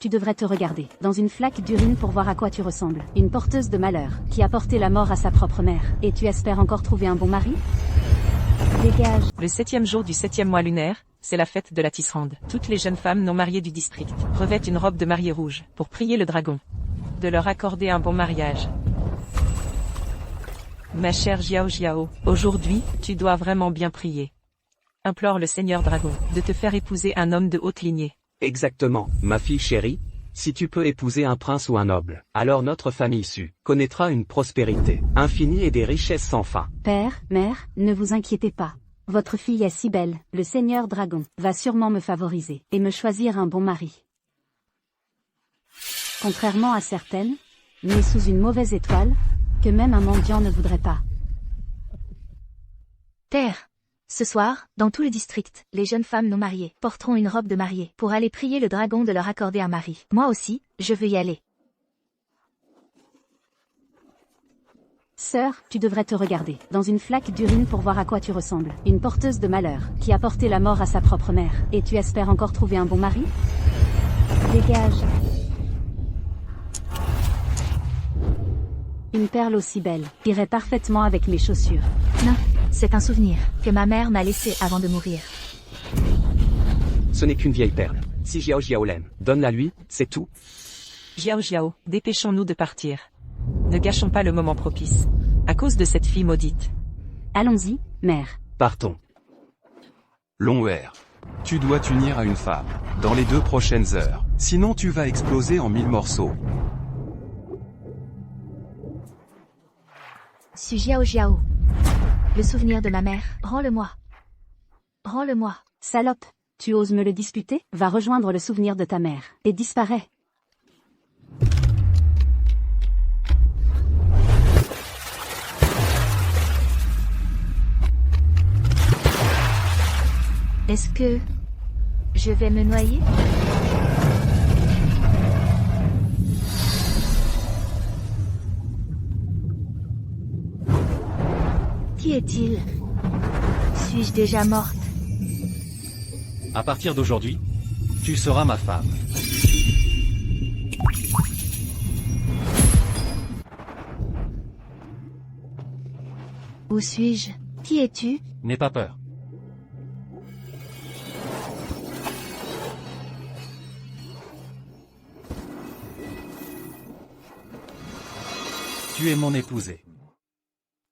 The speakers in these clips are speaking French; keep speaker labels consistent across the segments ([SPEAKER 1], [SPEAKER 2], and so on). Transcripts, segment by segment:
[SPEAKER 1] tu devrais te regarder dans une flaque d'urine pour voir à quoi tu ressembles. Une porteuse de malheur, qui a porté la mort à sa propre mère. Et tu espères encore trouver un bon mari? Dégage.
[SPEAKER 2] Le 7e jour du 7e mois lunaire, c'est la fête de la tisserande. Toutes les jeunes femmes non mariées du district revêtent une robe de mariée rouge pour prier le dragon de leur accorder un bon mariage. Ma chère Jiao Jiao, aujourd'hui, tu dois vraiment bien prier. Implore le Seigneur Dragon de te faire épouser un homme de haute lignée.
[SPEAKER 3] Exactement, ma fille chérie. Si tu peux épouser un prince ou un noble, alors notre famille issue connaîtra une prospérité infinie et des richesses sans fin.
[SPEAKER 1] Père, mère, ne vous inquiétez pas. Votre fille est si belle, le Seigneur Dragon va sûrement me favoriser et me choisir un bon mari. Contrairement à certaines, nées sous une mauvaise étoile, que même un mendiant ne voudrait pas.
[SPEAKER 4] Terre. Ce soir, dans tout le district, les jeunes femmes non mariées porteront une robe de mariée pour aller prier le dragon de leur accorder un mari. Moi aussi, je veux y aller.
[SPEAKER 1] Sœur, tu devrais te regarder dans une flaque d'urine pour voir à quoi tu ressembles. Une porteuse de malheur, qui a porté la mort à sa propre mère. Et tu espères encore trouver un bon mari? Dégage. Une perle aussi belle irait parfaitement avec mes chaussures.
[SPEAKER 4] Non, c'est un souvenir que ma mère m'a laissé avant de mourir.
[SPEAKER 3] Ce n'est qu'une vieille perle. Si Jiao Jiao l'aime, donne-la lui, c'est tout.
[SPEAKER 2] Jiao Jiao, dépêchons-nous de partir. Ne gâchons pas le moment propice. À cause de cette fille maudite.
[SPEAKER 1] Allons-y, mère.
[SPEAKER 3] Partons.
[SPEAKER 5] Longwear. Tu dois t'unir à une femme, dans les 2 prochaines heures. Sinon tu vas exploser en 1000 morceaux.
[SPEAKER 4] Suis Jiao Jiao. Le souvenir de ma mère, rends-le-moi. Rends-le-moi.
[SPEAKER 1] Salope, tu oses me le disputer? Va rejoindre le souvenir de ta mère, et disparais.
[SPEAKER 4] Est-ce que je vais me noyer? Qui est-il? Suis-je déjà morte?
[SPEAKER 6] À partir d'aujourd'hui, tu seras ma femme.
[SPEAKER 4] Où suis-je? Qui es-tu?
[SPEAKER 6] N'aie pas peur. Tu es mon épousée.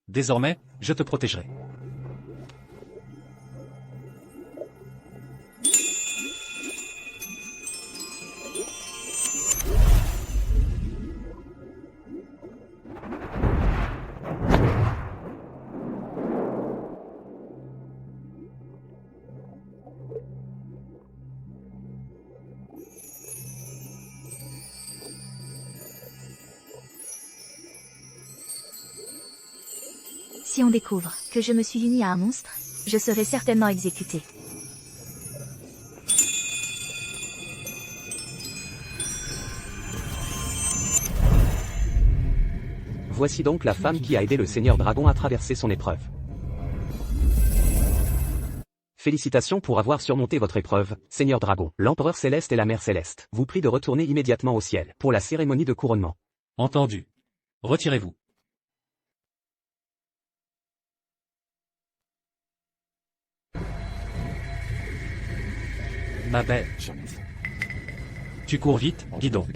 [SPEAKER 6] Désormais, je te protégerai.
[SPEAKER 4] Si on découvre que je me suis unie à un monstre, je serai certainement exécutée.
[SPEAKER 3] Voici donc la femme qui a aidé le Seigneur Dragon à traverser son épreuve. Félicitations pour avoir surmonté votre épreuve, Seigneur Dragon. L'Empereur Céleste et la Mère Céleste vous prient de retourner immédiatement au ciel pour la cérémonie de couronnement.
[SPEAKER 6] Entendu. Retirez-vous. Ma belle. Tu cours vite, dis donc.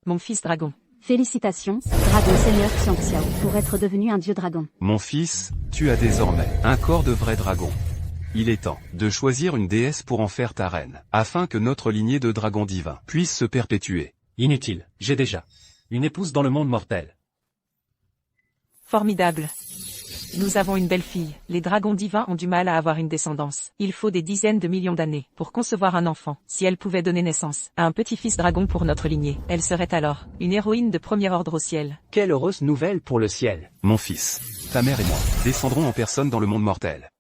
[SPEAKER 2] Mon fils dragon.
[SPEAKER 1] Félicitations, Dragon Seigneur Xiangxiao, pour être devenu un dieu dragon.
[SPEAKER 5] Mon fils, tu as désormais un corps de vrai dragon. Il est temps de choisir une déesse pour en faire ta reine, afin que notre lignée de dragons divins puisse se perpétuer.
[SPEAKER 6] Inutile, j'ai déjà une épouse dans le monde mortel.
[SPEAKER 2] Formidable. Nous avons une belle fille. Les dragons divins ont du mal à avoir une descendance. Il faut des dizaines de millions d'années pour concevoir un enfant. Si elle pouvait donner naissance à un petit-fils dragon pour notre lignée, elle serait alors une héroïne de premier ordre au ciel.
[SPEAKER 3] Quelle heureuse nouvelle pour le ciel.
[SPEAKER 5] Mon fils, ta mère et moi descendrons en personne dans le monde mortel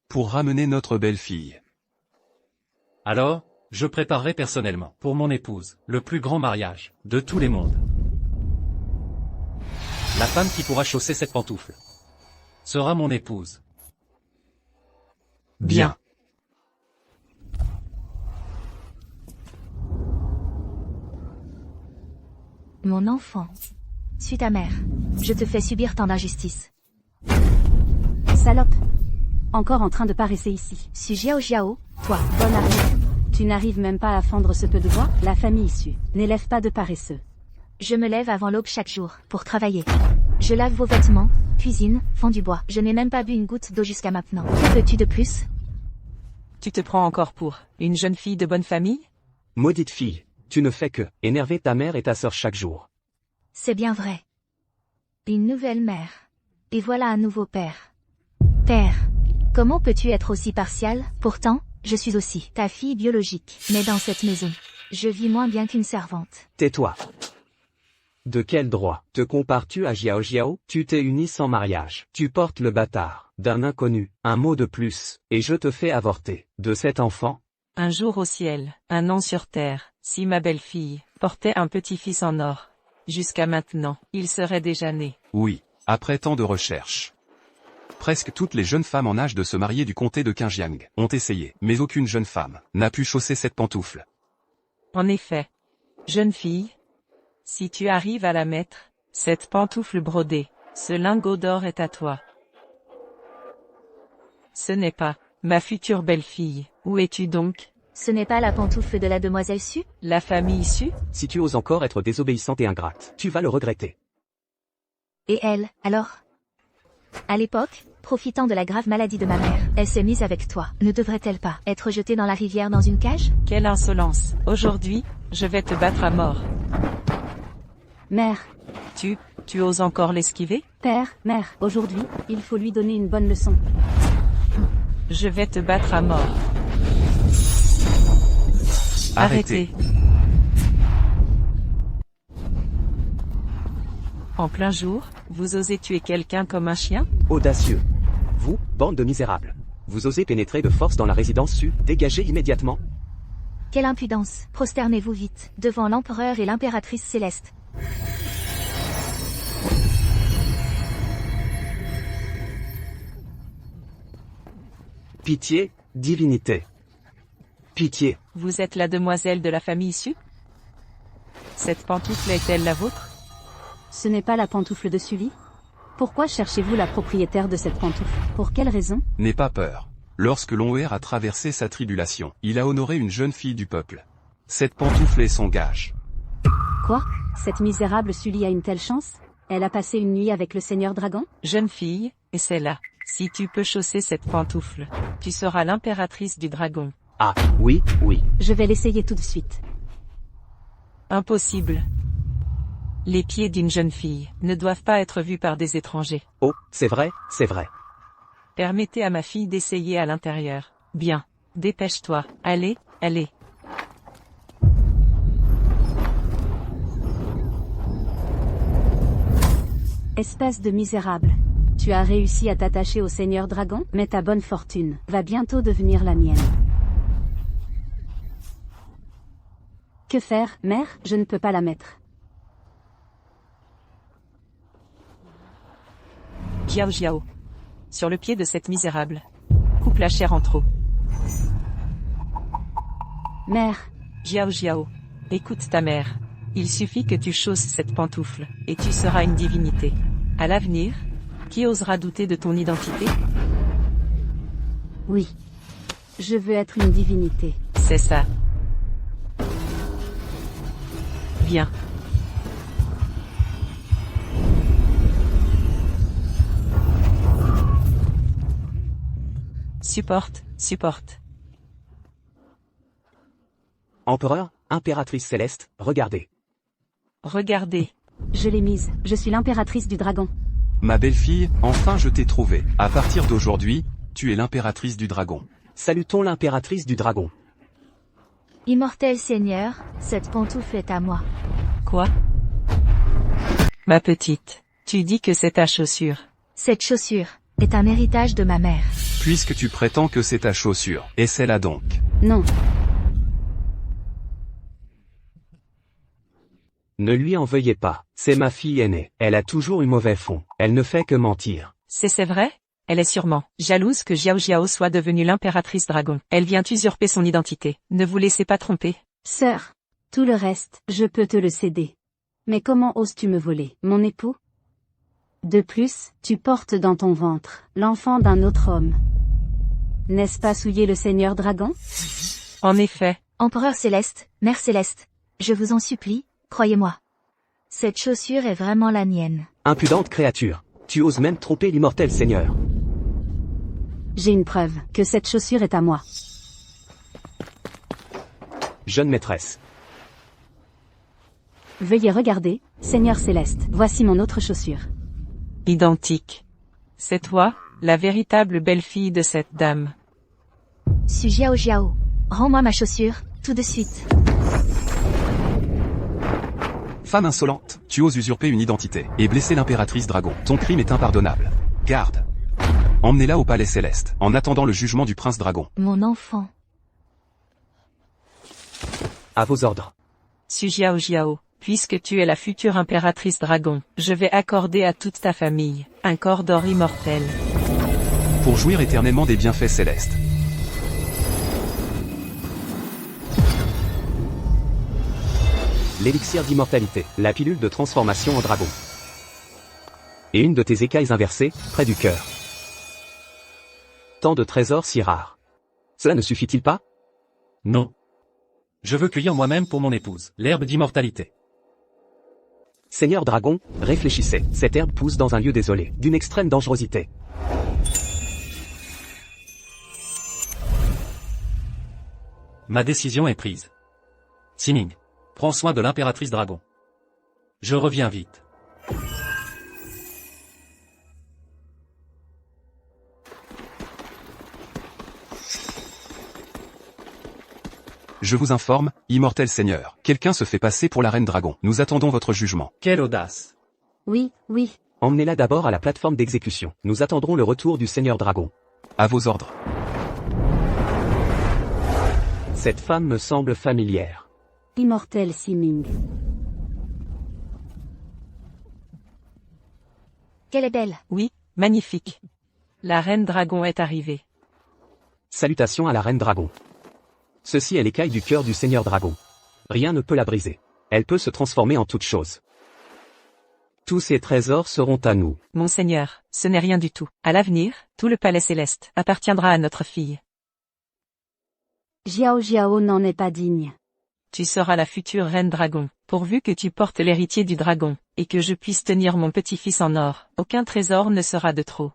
[SPEAKER 5] pour ramener notre belle fille.
[SPEAKER 6] Alors, je préparerai personnellement pour mon épouse le plus grand mariage de tous les mondes. La femme qui pourra chausser cette pantoufle sera mon épouse.
[SPEAKER 5] Bien.
[SPEAKER 4] Mon enfant. Suis ta mère. Je te fais subir tant d'injustices.
[SPEAKER 1] Salope. Encore en train de paresser ici.
[SPEAKER 4] Suis Jiao Jiao, toi.
[SPEAKER 1] Bonne arrive. Tu n'arrives même pas à fendre ce peu de bois? La famille issue n'élève pas de paresseux.
[SPEAKER 4] Je me lève avant l'aube chaque jour, pour travailler. Je lave vos vêtements, cuisine, fends du bois. Je n'ai même pas bu une goutte d'eau jusqu'à maintenant. Que veux-tu de plus?
[SPEAKER 2] Tu te prends encore pour une jeune fille de bonne famille?
[SPEAKER 3] Maudite fille, tu ne fais que énerver ta mère et ta sœur chaque jour.
[SPEAKER 4] C'est bien vrai. Une nouvelle mère. Et voilà un nouveau père. Père. Comment peux-tu être aussi partial? Pourtant, je suis aussi ta fille biologique. Mais dans cette maison, je vis moins bien qu'une servante.
[SPEAKER 3] Tais-toi. De quel droit te compares-tu à Jiao Jiao? Tu t'es uni sans mariage. Tu portes le bâtard d'un inconnu, un mot de plus, et je te fais avorter de cet enfant.
[SPEAKER 2] Un jour au ciel, un an sur terre, si ma belle-fille portait un petit-fils en or. Jusqu'à maintenant, il serait déjà né.
[SPEAKER 5] Oui, après tant de recherches. Presque toutes les jeunes femmes en âge de se marier du comté de Qinjiang ont essayé, mais aucune jeune femme n'a pu chausser cette pantoufle.
[SPEAKER 2] En effet. Jeune fille, si tu arrives à la mettre, cette pantoufle brodée, ce lingot d'or est à toi. Ce n'est pas ma future belle-fille. Où es-tu donc?
[SPEAKER 4] Ce n'est pas la pantoufle de la demoiselle Su?
[SPEAKER 2] La famille issue?
[SPEAKER 3] Si tu oses encore être désobéissante et ingrate, tu vas le regretter.
[SPEAKER 4] Et elle, alors? À l'époque, profitant de la grave maladie de ma mère, elle s'est mise avec toi. Ne devrait-elle pas être jetée dans la rivière dans une cage?
[SPEAKER 2] Quelle insolence. Aujourd'hui, je vais te battre à mort.
[SPEAKER 1] Mère.
[SPEAKER 2] Tu oses encore l'esquiver?
[SPEAKER 1] Père, mère, aujourd'hui, il faut lui donner une bonne leçon.
[SPEAKER 2] Je vais te battre à mort.
[SPEAKER 5] Arrêtez.
[SPEAKER 2] En plein jour, vous osez tuer quelqu'un comme un chien?
[SPEAKER 3] Audacieux. Vous, bande de misérables. Vous osez pénétrer de force dans la résidence Su, dégagez immédiatement.
[SPEAKER 4] Quelle impudence! Prosternez-vous vite, devant l'empereur et l'impératrice céleste.
[SPEAKER 3] Pitié, divinité. Pitié.
[SPEAKER 2] Vous êtes la demoiselle de la famille issue? Cette pantoufle est-elle la vôtre?
[SPEAKER 1] Ce n'est pas la pantoufle de Sully? Pourquoi cherchez-vous la propriétaire de cette pantoufle? Pour quelle raison?
[SPEAKER 5] N'aie pas peur. Lorsque Long'er a traversé sa tribulation, il a honoré une jeune fille du peuple. Cette pantoufle est son gage.
[SPEAKER 1] Quoi? Cette misérable Sully a une telle chance? Elle a passé une nuit avec le Seigneur Dragon?
[SPEAKER 2] Jeune fille, et c'est là. Si tu peux chausser cette pantoufle, tu seras l'impératrice du dragon.
[SPEAKER 3] Ah, oui, oui.
[SPEAKER 1] Je vais l'essayer tout de suite.
[SPEAKER 2] Impossible. Les pieds d'une jeune fille ne doivent pas être vus par des étrangers.
[SPEAKER 3] Oh, c'est vrai, c'est vrai.
[SPEAKER 2] Permettez à ma fille d'essayer à l'intérieur. Bien. Dépêche-toi. Allez, allez.
[SPEAKER 1] Espèce de misérable. Tu as réussi à t'attacher au Seigneur Dragon, mais ta bonne fortune va bientôt devenir la mienne. Que faire, mère? Je ne peux pas la mettre.
[SPEAKER 2] Jiao Jiao. Sur le pied de cette misérable. Coupe la chair en trop.
[SPEAKER 1] Mère.
[SPEAKER 2] Jiao Jiao. Écoute ta mère. Il suffit que tu chausses cette pantoufle, et tu seras une divinité. À l'avenir, qui osera douter de ton identité?
[SPEAKER 1] Oui. Je veux être une divinité.
[SPEAKER 2] C'est ça. Viens. Supporte.
[SPEAKER 3] Empereur, impératrice céleste, regardez.
[SPEAKER 2] Regardez.
[SPEAKER 1] Je l'ai mise. Je suis l'impératrice du dragon.
[SPEAKER 5] Ma belle-fille, enfin je t'ai trouvée. À partir d'aujourd'hui, tu es l'impératrice du dragon.
[SPEAKER 3] Salutons l'impératrice du dragon.
[SPEAKER 4] Immortel Seigneur, cette pantoufle est à moi.
[SPEAKER 2] Quoi? Ma petite, tu dis que c'est ta chaussure.
[SPEAKER 4] Cette chaussure est un héritage de ma mère.
[SPEAKER 5] Puisque tu prétends que c'est ta chaussure, essaie-la donc.
[SPEAKER 1] Non.
[SPEAKER 3] Ne lui en veuillez pas, c'est ma fille aînée. Elle a toujours eu mauvais fond, elle ne fait que mentir.
[SPEAKER 2] C'est vrai? Elle est sûrement jalouse que Jiao Jiao soit devenue l'impératrice dragon. Elle vient usurper son identité. Ne vous laissez pas tromper.
[SPEAKER 1] Sœur. Tout le reste, je peux te le céder. Mais comment oses-tu me voler, mon époux? De plus, tu portes dans ton ventre l'enfant d'un autre homme. N'est-ce pas souiller le Seigneur Dragon?
[SPEAKER 2] En effet,
[SPEAKER 4] Empereur Céleste, Mère Céleste, je vous en supplie, croyez-moi. Cette chaussure est vraiment la mienne.
[SPEAKER 3] Impudente créature, tu oses même tromper l'immortel Seigneur.
[SPEAKER 1] J'ai une preuve que cette chaussure est à moi.
[SPEAKER 3] Jeune maîtresse.
[SPEAKER 1] Veuillez regarder, Seigneur Céleste, voici mon autre chaussure.
[SPEAKER 2] identique. C'est toi, la véritable belle-fille de cette dame.
[SPEAKER 4] Su Jiao Jiao, rends-moi ma chaussure, tout de suite.
[SPEAKER 5] Femme insolente, tu oses usurper une identité et blesser l'impératrice Dragon. Ton crime est impardonnable. Garde. Emmenez-la au palais céleste, en attendant le jugement du prince Dragon.
[SPEAKER 4] Mon enfant.
[SPEAKER 3] À vos ordres.
[SPEAKER 2] Su Jiao Jiao, puisque tu es la future impératrice Dragon, je vais accorder à toute ta famille un corps d'or immortel.
[SPEAKER 5] Pour jouir éternellement des bienfaits célestes.
[SPEAKER 3] L'élixir d'immortalité, la pilule de transformation en dragon. Et une de tes écailles inversées, près du cœur. Tant de trésors si rares. Cela ne suffit-il pas?
[SPEAKER 6] Non. Je veux cueillir moi-même pour mon épouse, l'herbe d'immortalité.
[SPEAKER 3] Seigneur Dragon, réfléchissez, cette herbe pousse dans un lieu désolé, d'une extrême dangerosité.
[SPEAKER 6] Ma décision est prise. Sining, prends soin de l'impératrice Dragon. Je reviens vite.
[SPEAKER 5] Je vous informe, immortel Seigneur, quelqu'un se fait passer pour la reine Dragon. Nous attendons votre jugement.
[SPEAKER 6] Quelle audace!
[SPEAKER 1] Oui, oui.
[SPEAKER 3] Emmenez-la d'abord à la plateforme d'exécution. Nous attendrons le retour du Seigneur Dragon.
[SPEAKER 5] À vos ordres.
[SPEAKER 3] Cette femme me semble familière.
[SPEAKER 1] Immortel Siming.
[SPEAKER 4] Qu'elle est belle.
[SPEAKER 2] Oui, magnifique. La reine Dragon est arrivée.
[SPEAKER 3] Salutations à la reine Dragon. Ceci est l'écaille du cœur du Seigneur Dragon. Rien ne peut la briser. Elle peut se transformer en toute chose. Tous ces trésors seront à nous.
[SPEAKER 2] Monseigneur, ce n'est rien du tout. À l'avenir, tout le palais céleste appartiendra à notre fille.
[SPEAKER 1] Jiao Jiao n'en est pas digne.
[SPEAKER 2] Tu seras la future reine Dragon, pourvu que tu portes l'héritier du dragon, et que je puisse tenir mon petit-fils en or. Aucun trésor ne sera de trop.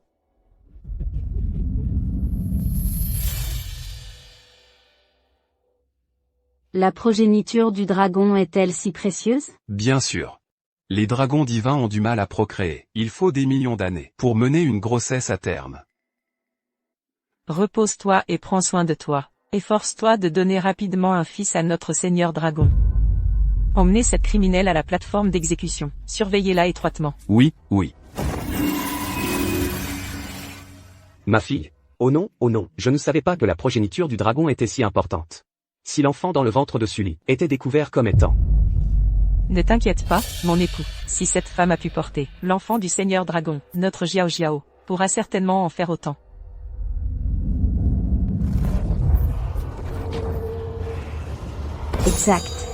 [SPEAKER 1] La progéniture du dragon est-elle si précieuse?
[SPEAKER 5] Bien sûr. Les dragons divins ont du mal à procréer. Il faut des millions d'années pour mener une grossesse à terme.
[SPEAKER 2] Repose-toi et prends soin de toi. Efforce-toi de donner rapidement un fils à notre Seigneur Dragon. Emmenez cette criminelle à la plateforme d'exécution. Surveillez-la étroitement.
[SPEAKER 5] Oui, oui.
[SPEAKER 3] Ma fille. Oh non, je ne savais pas que la progéniture du dragon était si importante. Si l'enfant dans le ventre de Sully était découvert comme étant.
[SPEAKER 2] Ne t'inquiète pas, mon époux. Si cette femme a pu porter l'enfant du Seigneur Dragon, notre Jiao Jiao pourra certainement en faire autant.
[SPEAKER 1] Exact.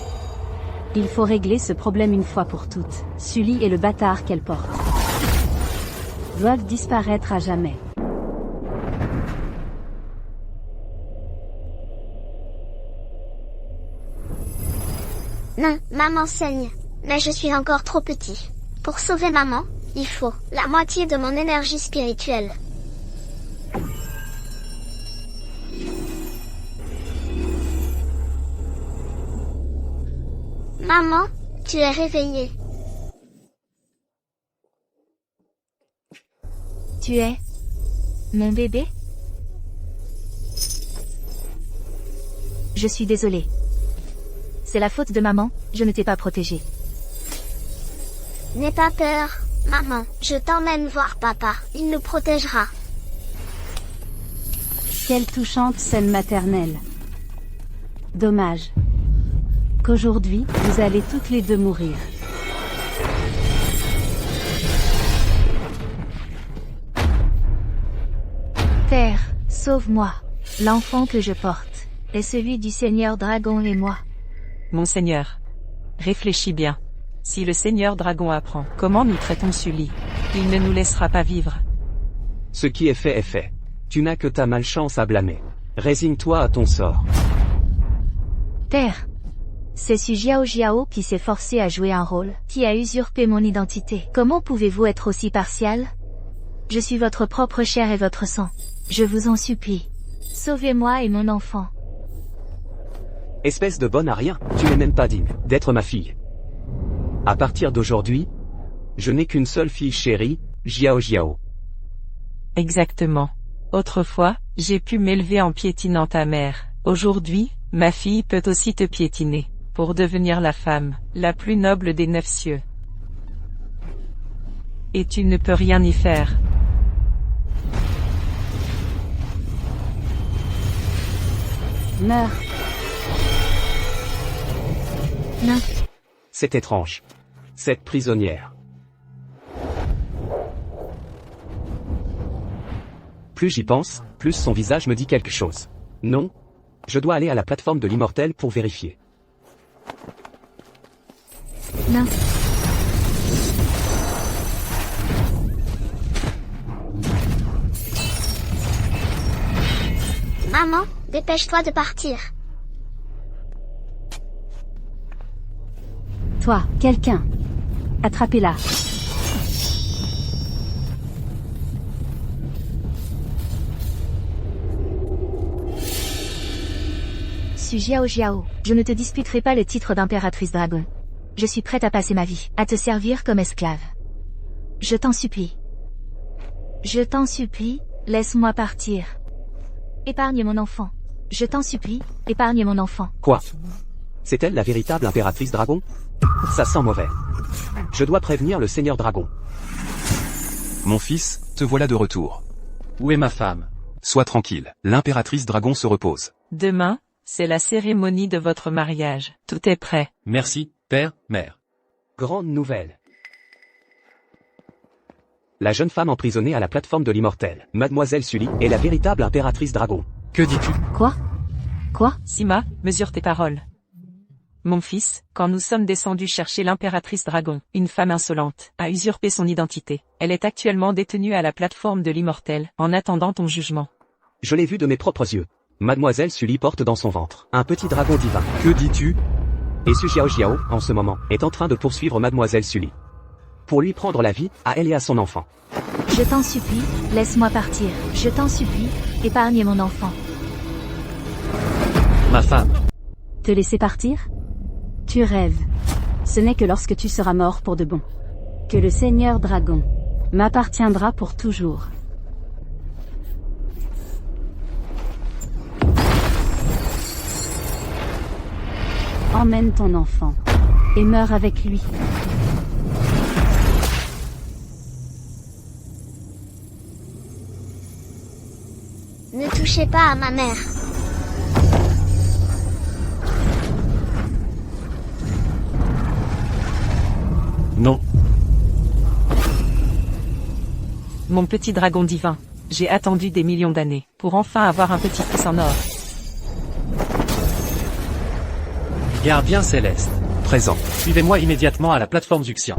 [SPEAKER 1] Il faut régler ce problème une fois pour toutes. Sully et le bâtard qu'elle porte doivent disparaître à jamais.
[SPEAKER 7] Non, maman saigne. Mais je suis encore trop petit. Pour sauver maman, il faut la moitié de mon énergie spirituelle. Maman, tu es réveillée.
[SPEAKER 4] Tu es mon bébé? Je suis désolée. C'est la faute de maman, je ne t'ai pas protégée.
[SPEAKER 7] N'aie pas peur, maman. Je t'emmène voir papa. Il nous protégera.
[SPEAKER 1] Quelle touchante scène maternelle. Dommage qu'aujourd'hui, vous allez toutes les deux mourir.
[SPEAKER 4] Père, sauve-moi. L'enfant que je porte est celui du Seigneur Dragon et moi.
[SPEAKER 2] Monseigneur, réfléchis bien. Si le Seigneur Dragon apprend comment nous traitons Sully, il ne nous laissera pas vivre.
[SPEAKER 3] Ce qui est fait est fait. Tu n'as que ta malchance à blâmer. Résigne-toi à ton sort.
[SPEAKER 4] Père. C'est ce Jiao Jiao qui s'est forcé à jouer un rôle, qui a usurpé mon identité. Comment pouvez-vous être aussi partial? Je suis votre propre chair et votre sang. Je vous en supplie. Sauvez-moi et mon enfant.
[SPEAKER 3] Espèce de bonne à rien, tu n'es même pas digne d'être ma fille. À partir d'aujourd'hui, je n'ai qu'une seule fille chérie, Jiao Jiao.
[SPEAKER 2] Exactement. Autrefois, j'ai pu m'élever en piétinant ta mère. Aujourd'hui, ma fille peut aussi te piétiner, pour devenir la femme, la plus noble des 9 cieux. Et tu ne peux rien y faire.
[SPEAKER 1] Meurs.
[SPEAKER 4] Non.
[SPEAKER 3] C'est étrange. Cette prisonnière. Plus j'y pense, plus son visage me dit quelque chose. Non. Je dois aller à la plateforme de l'immortel pour vérifier.
[SPEAKER 4] Non.
[SPEAKER 7] Maman, dépêche-toi de partir.
[SPEAKER 1] Toi, quelqu'un. Attrapez-la.
[SPEAKER 4] Su Jiao Jiao, je ne te disputerai pas le titre d'impératrice dragon. Je suis prête à passer ma vie, à te servir comme esclave. Je t'en supplie. Je t'en supplie, laisse-moi partir. Épargne mon enfant. Je t'en supplie, épargne mon enfant.
[SPEAKER 3] Quoi? C'est elle la véritable impératrice dragon? Ça sent mauvais. Je dois prévenir le Seigneur Dragon.
[SPEAKER 5] Mon fils, te voilà de retour.
[SPEAKER 6] Où est ma femme?
[SPEAKER 5] Sois tranquille, l'impératrice dragon se repose.
[SPEAKER 2] Demain, c'est la cérémonie de votre mariage. Tout est prêt.
[SPEAKER 6] Merci, père, mère.
[SPEAKER 3] Grande nouvelle. La jeune femme emprisonnée à la plateforme de l'immortel, Mademoiselle Sully, est la véritable impératrice dragon.
[SPEAKER 6] Que dis-tu?
[SPEAKER 1] Quoi? Quoi?
[SPEAKER 2] Sima, mesure tes paroles. Mon fils, quand nous sommes descendus chercher l'impératrice dragon, une femme insolente, a usurpé son identité. Elle est actuellement détenue à la plateforme de l'immortel, en attendant ton jugement.
[SPEAKER 3] Je l'ai vu de mes propres yeux. Mademoiselle Sully porte dans son ventre un petit dragon divin.
[SPEAKER 5] Que dis-tu?
[SPEAKER 3] Et Su Jiao Jiao, en ce moment, est en train de poursuivre Mademoiselle Sully. Pour lui prendre la vie, à elle et à son enfant.
[SPEAKER 4] Je t'en supplie, laisse-moi partir. Je t'en supplie, épargne mon enfant.
[SPEAKER 6] Ma femme.
[SPEAKER 1] Te laisser partir? Tu rêves. Ce n'est que lorsque tu seras mort pour de bon que le Seigneur Dragon m'appartiendra pour toujours. Emmène ton enfant et meurs avec lui.
[SPEAKER 7] Ne touchez pas à ma mère.
[SPEAKER 6] Non.
[SPEAKER 2] Mon petit dragon divin, j'ai attendu des millions d'années, pour enfin avoir un petit fils en or.
[SPEAKER 6] Gardien céleste.
[SPEAKER 5] Présent.
[SPEAKER 6] Suivez-moi immédiatement à la plateforme Zuxian.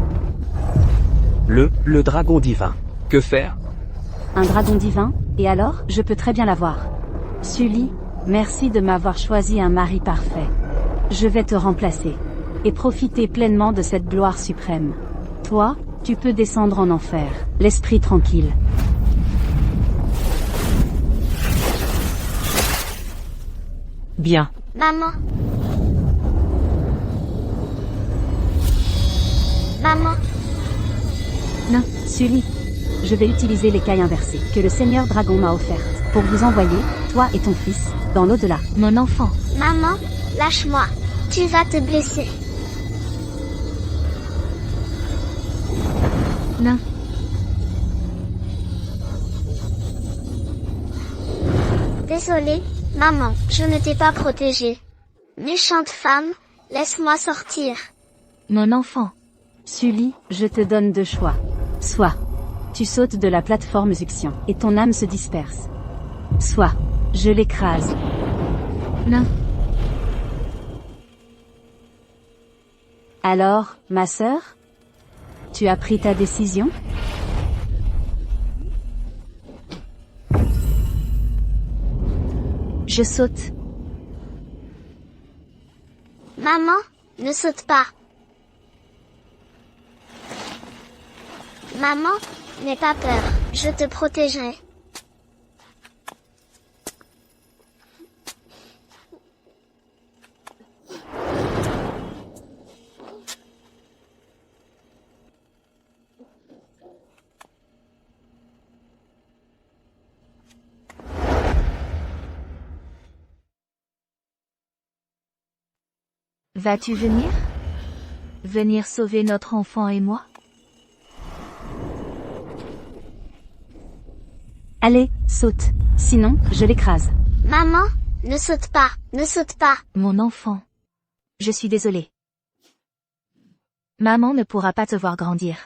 [SPEAKER 3] Le dragon divin. Que faire?
[SPEAKER 1] Un dragon divin? Et alors, je peux très bien l'avoir. Sully, merci de m'avoir choisi un mari parfait. Je vais te remplacer. Et profiter pleinement de cette gloire suprême. Toi, tu peux descendre en enfer, l'esprit tranquille.
[SPEAKER 2] Bien.
[SPEAKER 7] Maman. Maman.
[SPEAKER 1] Non, Sully. Je vais utiliser l'écaille inversée que le Seigneur Dragon m'a offerte pour vous envoyer, toi et ton fils, dans l'au-delà.
[SPEAKER 4] Mon enfant.
[SPEAKER 7] Maman, lâche-moi. Tu vas te blesser.
[SPEAKER 4] Non.
[SPEAKER 7] Désolée, maman, je ne t'ai pas protégée. Méchante femme, laisse-moi sortir.
[SPEAKER 4] Mon enfant.
[SPEAKER 1] Sully, je te donne deux choix. Soit tu sautes de la plateforme Zuxian et ton âme se disperse. Soit je l'écrase.
[SPEAKER 4] Non.
[SPEAKER 1] Alors, ma sœur? Tu as pris ta décision?
[SPEAKER 4] Je saute.
[SPEAKER 7] Maman, ne saute pas. Maman, n'aie pas peur, je te protégerai.
[SPEAKER 4] Vas-tu venir? Venir sauver notre enfant et moi?
[SPEAKER 1] Allez, saute. Sinon, je l'écrase.
[SPEAKER 7] Maman, ne saute pas, ne saute pas.
[SPEAKER 4] Mon enfant. Je suis désolée. Maman ne pourra pas te voir grandir.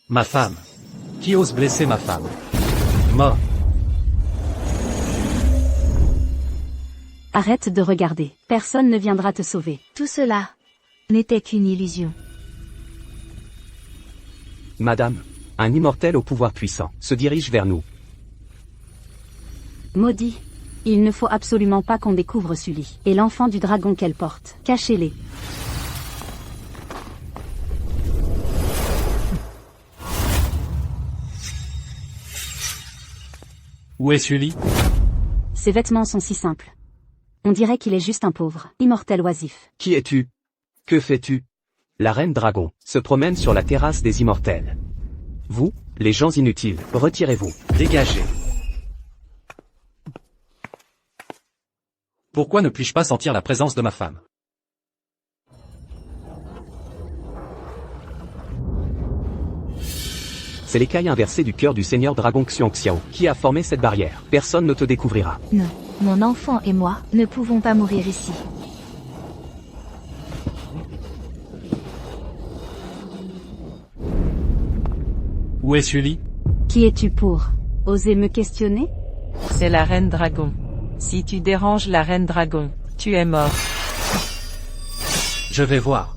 [SPEAKER 6] Ma femme. Qui ose blesser ma femme? Mort.
[SPEAKER 1] Arrête de regarder. Personne ne viendra te sauver.
[SPEAKER 4] Tout cela n'était qu'une illusion.
[SPEAKER 3] Madame, un immortel au pouvoir puissant se dirige vers nous.
[SPEAKER 1] Maudit. Il ne faut absolument pas qu'on découvre Sully et l'enfant du dragon qu'elle porte. Cachez-les.
[SPEAKER 6] Où est Sully?
[SPEAKER 1] Ses vêtements sont si simples. On dirait qu'il est juste un pauvre, immortel oisif.
[SPEAKER 3] Qui es-tu? Que fais-tu? La reine dragon se promène sur la terrasse des immortels. Vous, les gens inutiles, retirez-vous.
[SPEAKER 6] Dégagez. Pourquoi ne puis-je pas sentir la présence de ma femme?
[SPEAKER 3] C'est l'écaille inversée du cœur du seigneur dragon Xiao qui a formé cette barrière. Personne ne te découvrira.
[SPEAKER 4] Non. Mon enfant et moi ne pouvons pas mourir ici.
[SPEAKER 6] Où est Sully?
[SPEAKER 1] Qui es-tu pour oser me questionner?
[SPEAKER 2] C'est la reine dragon. Si tu déranges la reine dragon, tu es mort.
[SPEAKER 6] Je vais voir.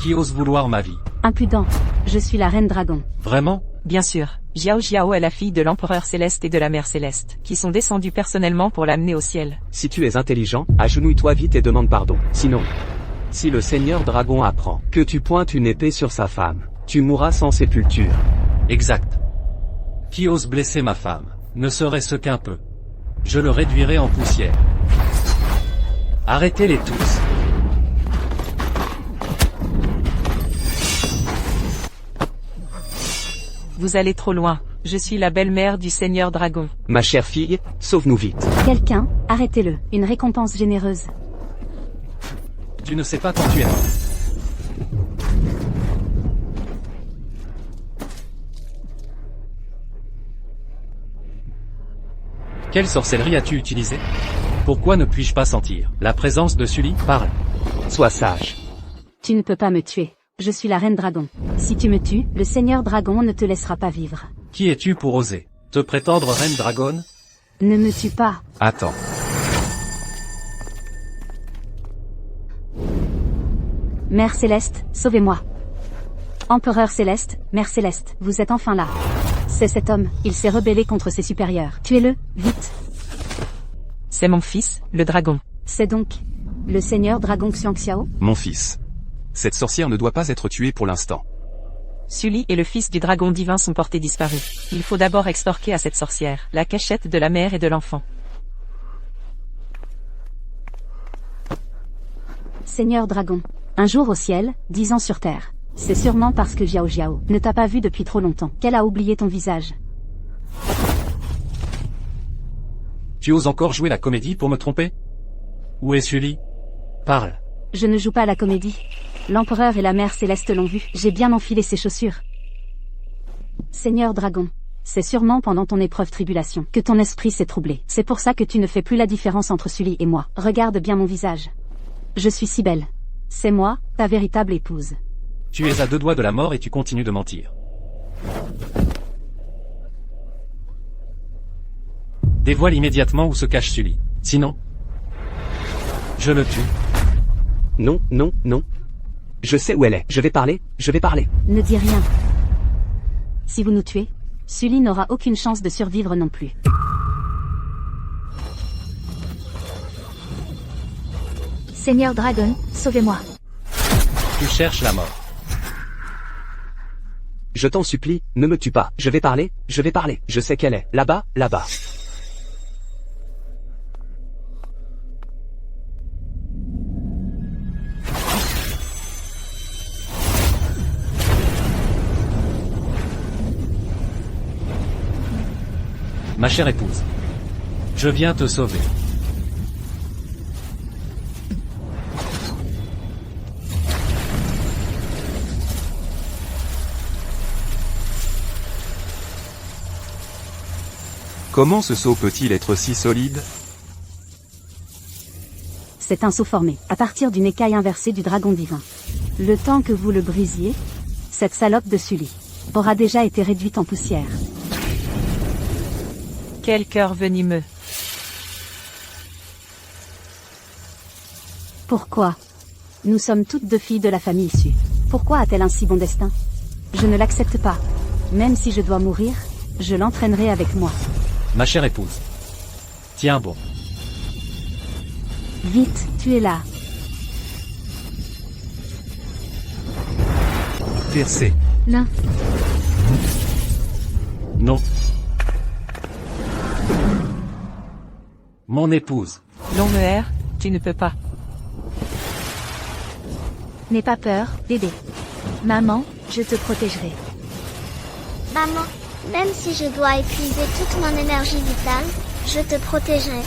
[SPEAKER 6] Qui ose vouloir ma vie?
[SPEAKER 1] Impudent. Je suis la reine dragon.
[SPEAKER 6] Vraiment?
[SPEAKER 2] Bien sûr, Jiao Jiao est la fille de l'empereur céleste et de la mère céleste, qui sont descendus personnellement pour l'amener au ciel.
[SPEAKER 3] Si tu es intelligent, agenouille-toi vite et demande pardon. Sinon, si le seigneur dragon apprend que tu pointes une épée sur sa femme, tu mourras sans sépulture.
[SPEAKER 6] Exact. Qui ose blesser ma femme? Ne serait-ce qu'un peu. Je le réduirai en poussière. Arrêtez-les tous.
[SPEAKER 2] Vous allez trop loin. Je suis la belle-mère du seigneur dragon.
[SPEAKER 3] Ma chère fille, sauve-nous vite.
[SPEAKER 1] Quelqu'un, arrêtez-le. Une récompense généreuse.
[SPEAKER 6] Tu ne sais pas quand tu es mort. Quelle sorcellerie as-tu utilisée? Pourquoi ne puis-je pas sentir la présence de Sully? Parle.
[SPEAKER 3] Sois sage.
[SPEAKER 1] Tu ne peux pas me tuer. Je suis la reine dragon. Si tu me tues, le seigneur dragon ne te laissera pas vivre.
[SPEAKER 6] Qui es-tu pour oser te prétendre reine dragonne?
[SPEAKER 1] Ne me tue pas.
[SPEAKER 5] Attends.
[SPEAKER 1] Mère Céleste, sauvez-moi. Empereur Céleste, Mère Céleste, vous êtes enfin là. C'est cet homme, il s'est rebellé contre ses supérieurs. Tuez-le, vite.
[SPEAKER 2] C'est mon fils, le dragon.
[SPEAKER 1] C'est donc le seigneur dragon Xiao?
[SPEAKER 5] Mon fils. Cette sorcière ne doit pas être tuée pour l'instant.
[SPEAKER 2] Sully et le fils du dragon divin sont portés disparus. Il faut d'abord extorquer à cette sorcière la cachette de la mère et de l'enfant.
[SPEAKER 1] Seigneur dragon. Un jour au ciel, 10 ans sur terre. C'est sûrement parce que Jiao Jiao ne t'a pas vu depuis trop longtemps qu'elle a oublié ton visage.
[SPEAKER 6] Tu oses encore jouer la comédie pour me tromper? Où est Sully? Parle.
[SPEAKER 1] Je ne joue pas à la comédie. L'empereur et la mère céleste l'ont vu, j'ai bien enfilé ses chaussures. Seigneur dragon. C'est sûrement pendant ton épreuve tribulation que ton esprit s'est troublé. C'est pour ça que tu ne fais plus la différence entre Sully et moi. Regarde bien mon visage. Je suis si belle. C'est moi, ta véritable épouse.
[SPEAKER 6] Tu es à 2 doigts de la mort et tu continues de mentir. Dévoile immédiatement où se cache Sully. Sinon, je le tue.
[SPEAKER 3] Non, non, non. Je sais où elle est. Je vais parler.
[SPEAKER 1] Ne dis rien. Si vous nous tuez, Sully n'aura aucune chance de survivre non plus.
[SPEAKER 4] Seigneur Dragon, sauvez-moi.
[SPEAKER 6] Tu cherches la mort.
[SPEAKER 3] Je t'en supplie, ne me tue pas. Je vais parler. Je sais qu'elle est. Là-bas, là-bas.
[SPEAKER 6] Ma chère épouse. Je viens te sauver.
[SPEAKER 5] Comment ce seau peut-il être si solide?
[SPEAKER 1] C'est un seau formé à partir d'une écaille inversée du dragon divin. Le temps que vous le brisiez, cette salope de Sully aura déjà été réduite en poussière.
[SPEAKER 2] Quel cœur venimeux.
[SPEAKER 1] Pourquoi? Nous sommes toutes deux filles de la famille issue. Pourquoi a-t-elle un si bon destin? Je ne l'accepte pas. Même si je dois mourir, je l'entraînerai avec moi.
[SPEAKER 6] Ma chère épouse. Tiens bon.
[SPEAKER 1] Vite, tu es là.
[SPEAKER 5] Percé.
[SPEAKER 4] Nain.
[SPEAKER 6] Non. Mon épouse.
[SPEAKER 2] Longmeher, tu ne peux pas.
[SPEAKER 4] N'aie pas peur, bébé. Maman, je te protégerai.
[SPEAKER 7] Maman, même si je dois épuiser toute mon énergie vitale, je te protégerai.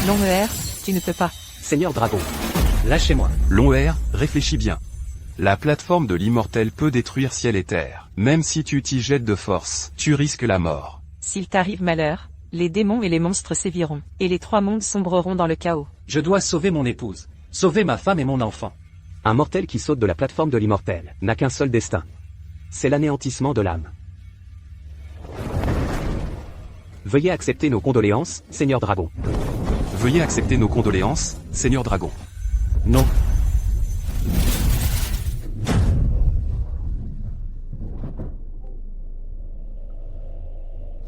[SPEAKER 2] Longmeher, tu ne peux pas.
[SPEAKER 3] Seigneur Dragon.
[SPEAKER 6] Lâchez-moi.
[SPEAKER 5] Longmeher, réfléchis bien. La plateforme de l'immortel peut détruire ciel et terre. Même si tu t'y jettes de force, tu risques la mort.
[SPEAKER 2] S'il t'arrive malheur, les démons et les monstres séviront, et les trois mondes sombreront dans le chaos.
[SPEAKER 6] Je dois sauver mon épouse. Sauver ma femme et mon enfant.
[SPEAKER 3] Un mortel qui saute de la plateforme de l'immortel n'a qu'un seul destin. C'est l'anéantissement de l'âme. Veuillez accepter nos condoléances, Seigneur Dragon.
[SPEAKER 5] Veuillez accepter nos condoléances, Seigneur Dragon.
[SPEAKER 6] Non.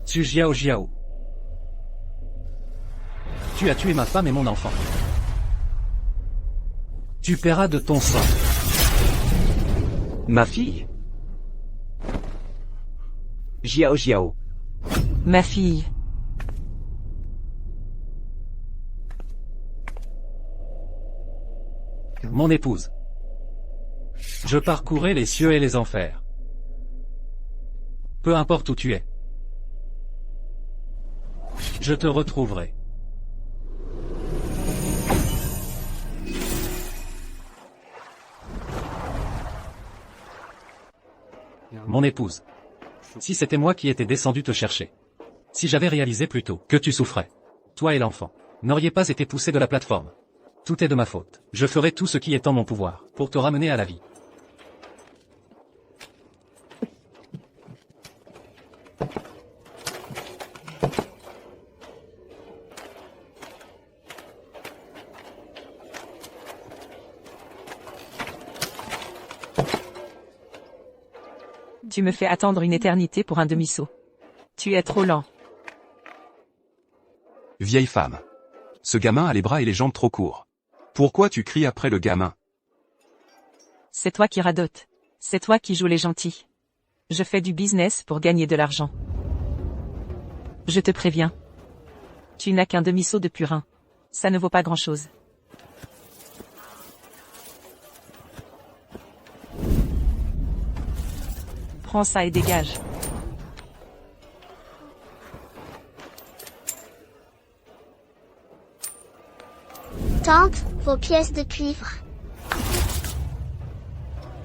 [SPEAKER 6] Tu Jiao Jiao. Tu as tué ma femme et mon enfant. Tu paieras de ton sang.
[SPEAKER 3] Ma fille? Jiao Jiao.
[SPEAKER 2] Ma fille.
[SPEAKER 6] Mon épouse. Je parcourrai les cieux et les enfers. Peu importe où tu es. Je te retrouverai. Mon épouse. Si c'était moi qui étais descendu te chercher. Si j'avais réalisé plus tôt que tu souffrais. Toi et l'enfant. N'auriez pas été poussés de la plateforme. Tout est de ma faute. Je ferai tout ce qui est en mon pouvoir pour te ramener à la vie.
[SPEAKER 2] Tu me fais attendre une éternité pour un demi-saut. Tu es trop lent.
[SPEAKER 5] Vieille femme. Ce gamin a les bras et les jambes trop courts. Pourquoi tu cries après le gamin?
[SPEAKER 2] C'est toi qui radotes. C'est toi qui joues les gentils. Je fais du business pour gagner de l'argent. Je te préviens. Tu n'as qu'un demi-saut de purin. Ça ne vaut pas grand-chose. Prends ça et dégage.
[SPEAKER 7] Tante, vos pièces de cuivre.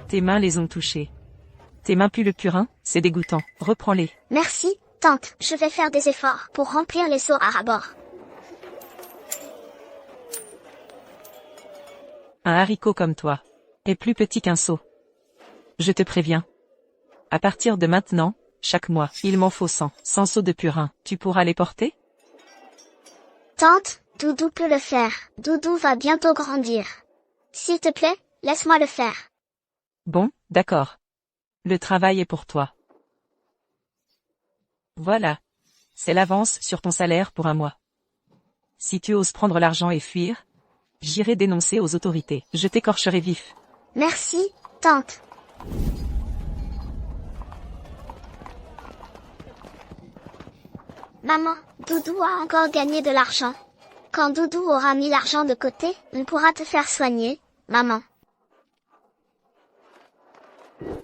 [SPEAKER 2] Tes mains les ont touchées. Tes mains puent le purin, c'est dégoûtant. Reprends-les.
[SPEAKER 7] Merci, tante. Je vais faire des efforts pour remplir les seaux à rabord.
[SPEAKER 2] Un haricot comme toi est plus petit qu'un seau. Je te préviens. À partir de maintenant, chaque mois. Il m'en faut 100 seaux de purin. Tu pourras les porter?
[SPEAKER 7] Tante, Doudou peut le faire. Doudou va bientôt grandir. S'il te plaît, laisse-moi le faire.
[SPEAKER 2] Bon, d'accord. Le travail est pour toi. Voilà. C'est l'avance sur ton salaire pour un mois. Si tu oses prendre l'argent et fuir, j'irai dénoncer aux autorités. Je t'écorcherai vif.
[SPEAKER 7] Merci, tante. Maman, Doudou a encore gagné de l'argent. Quand Doudou aura mis l'argent de côté, on pourra te faire soigner, maman.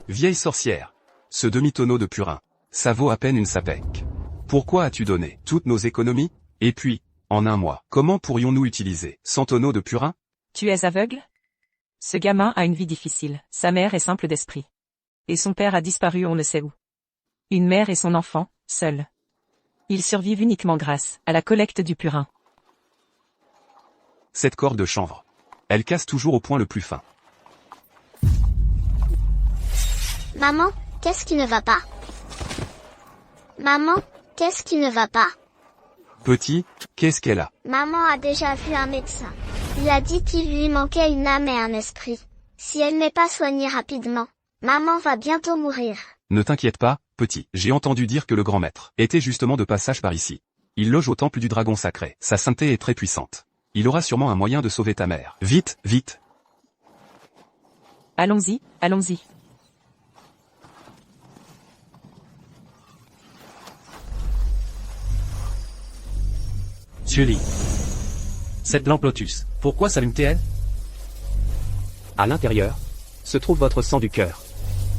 [SPEAKER 5] Vieille sorcière. Ce demi-tonneau de purin, ça vaut à peine une sapèque. Pourquoi as-tu donné toutes nos économies? Et puis, en un mois, comment pourrions-nous utiliser 100 tonneaux de purin?
[SPEAKER 2] Tu es aveugle? Ce gamin a une vie difficile. Sa mère est simple d'esprit. Et son père a disparu on ne sait où. Une mère et son enfant, seuls. Ils survivent uniquement grâce à la collecte du purin.
[SPEAKER 5] Cette corde de chanvre. Elle casse toujours au point le plus fin.
[SPEAKER 7] Maman, qu'est-ce qui ne va pas? Maman, qu'est-ce qui ne va pas?
[SPEAKER 5] Petit, qu'est-ce qu'elle a?
[SPEAKER 7] Maman a déjà vu un médecin. Il a dit qu'il lui manquait une âme et un esprit. Si elle n'est pas soignée rapidement, maman va bientôt mourir.
[SPEAKER 5] Ne t'inquiète pas, petit. J'ai entendu dire que le grand maître était justement de passage par ici. Il loge au temple du dragon sacré. Sa sainteté est très puissante. Il aura sûrement un moyen de sauver ta mère. Vite, vite.
[SPEAKER 2] Allons-y, allons-y.
[SPEAKER 6] Sully. Cette lampe lotus, pourquoi s'allume-t-elle?
[SPEAKER 3] À l'intérieur, se trouve votre sang du cœur.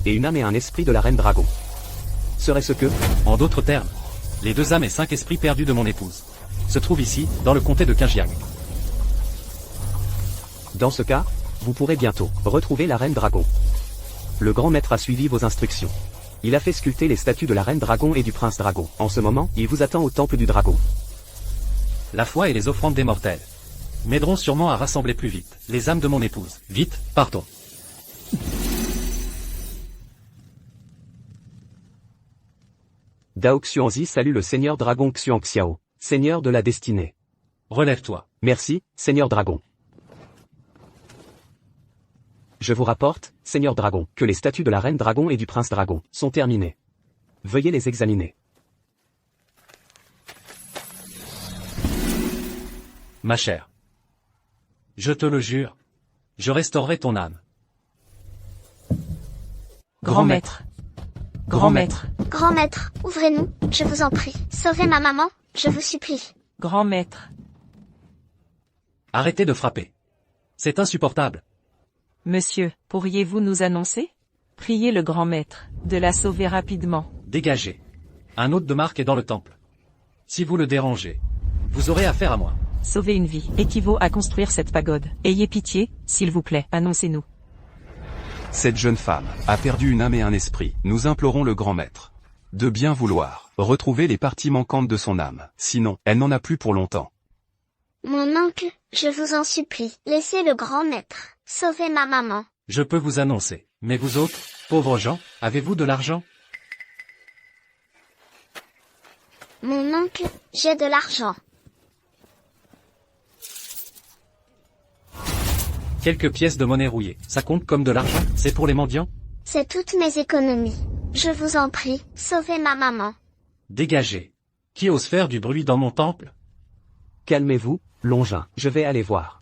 [SPEAKER 3] Et une âme et un esprit de la reine dragon. Serait-ce que...
[SPEAKER 6] En d'autres termes, les 2 âmes et 5 esprits perdus de mon épouse se trouvent ici, dans le comté de Kinjiang.
[SPEAKER 3] Dans ce cas, vous pourrez bientôt retrouver la reine dragon. Le grand maître a suivi vos instructions. Il a fait sculpter les statues de la reine dragon et du prince dragon. En ce moment, il vous attend au temple du dragon.
[SPEAKER 6] La foi et les offrandes des mortels m'aideront sûrement à rassembler plus vite les âmes de mon épouse. Vite, partons.
[SPEAKER 3] Dao Xuanzi salue le seigneur dragon Xuan Xiao, seigneur de la destinée.
[SPEAKER 6] Relève-toi.
[SPEAKER 3] Merci, seigneur dragon. Je vous rapporte, seigneur dragon, que les statues de la reine dragon et du prince dragon sont terminées. Veuillez les examiner.
[SPEAKER 6] Ma chère. Je te le jure, je restaurerai ton âme.
[SPEAKER 2] Grand maître. Grand maître.
[SPEAKER 7] Grand maître, ouvrez-nous, je vous en prie. Sauvez ma maman, je vous supplie.
[SPEAKER 2] Grand maître.
[SPEAKER 6] Arrêtez de frapper. C'est insupportable.
[SPEAKER 2] Monsieur, pourriez-vous nous annoncer? Priez le grand maître de la sauver rapidement.
[SPEAKER 6] Dégagez. Un hôte de marque est dans le temple. Si vous le dérangez, vous aurez affaire à moi.
[SPEAKER 2] Sauver une vie équivaut à construire cette pagode. Ayez pitié, s'il vous plaît, annoncez-nous.
[SPEAKER 5] Cette jeune femme a perdu une âme et un esprit. Nous implorons le grand maître de bien vouloir retrouver les parties manquantes de son âme. Sinon, elle n'en a plus pour longtemps.
[SPEAKER 7] Mon oncle, je vous en supplie, laissez le grand maître sauver ma maman.
[SPEAKER 6] Je peux vous annoncer. Mais vous autres, pauvres gens, avez-vous de l'argent?
[SPEAKER 7] Mon oncle, j'ai de l'argent.
[SPEAKER 6] Quelques pièces de monnaie rouillée. Ça compte comme de l'argent? C'est pour les mendiants?
[SPEAKER 7] C'est toutes mes économies. Je vous en prie, sauvez ma maman.
[SPEAKER 6] Dégagez. Qui ose faire du bruit dans mon temple?
[SPEAKER 3] Calmez-vous, Longin, je vais aller voir.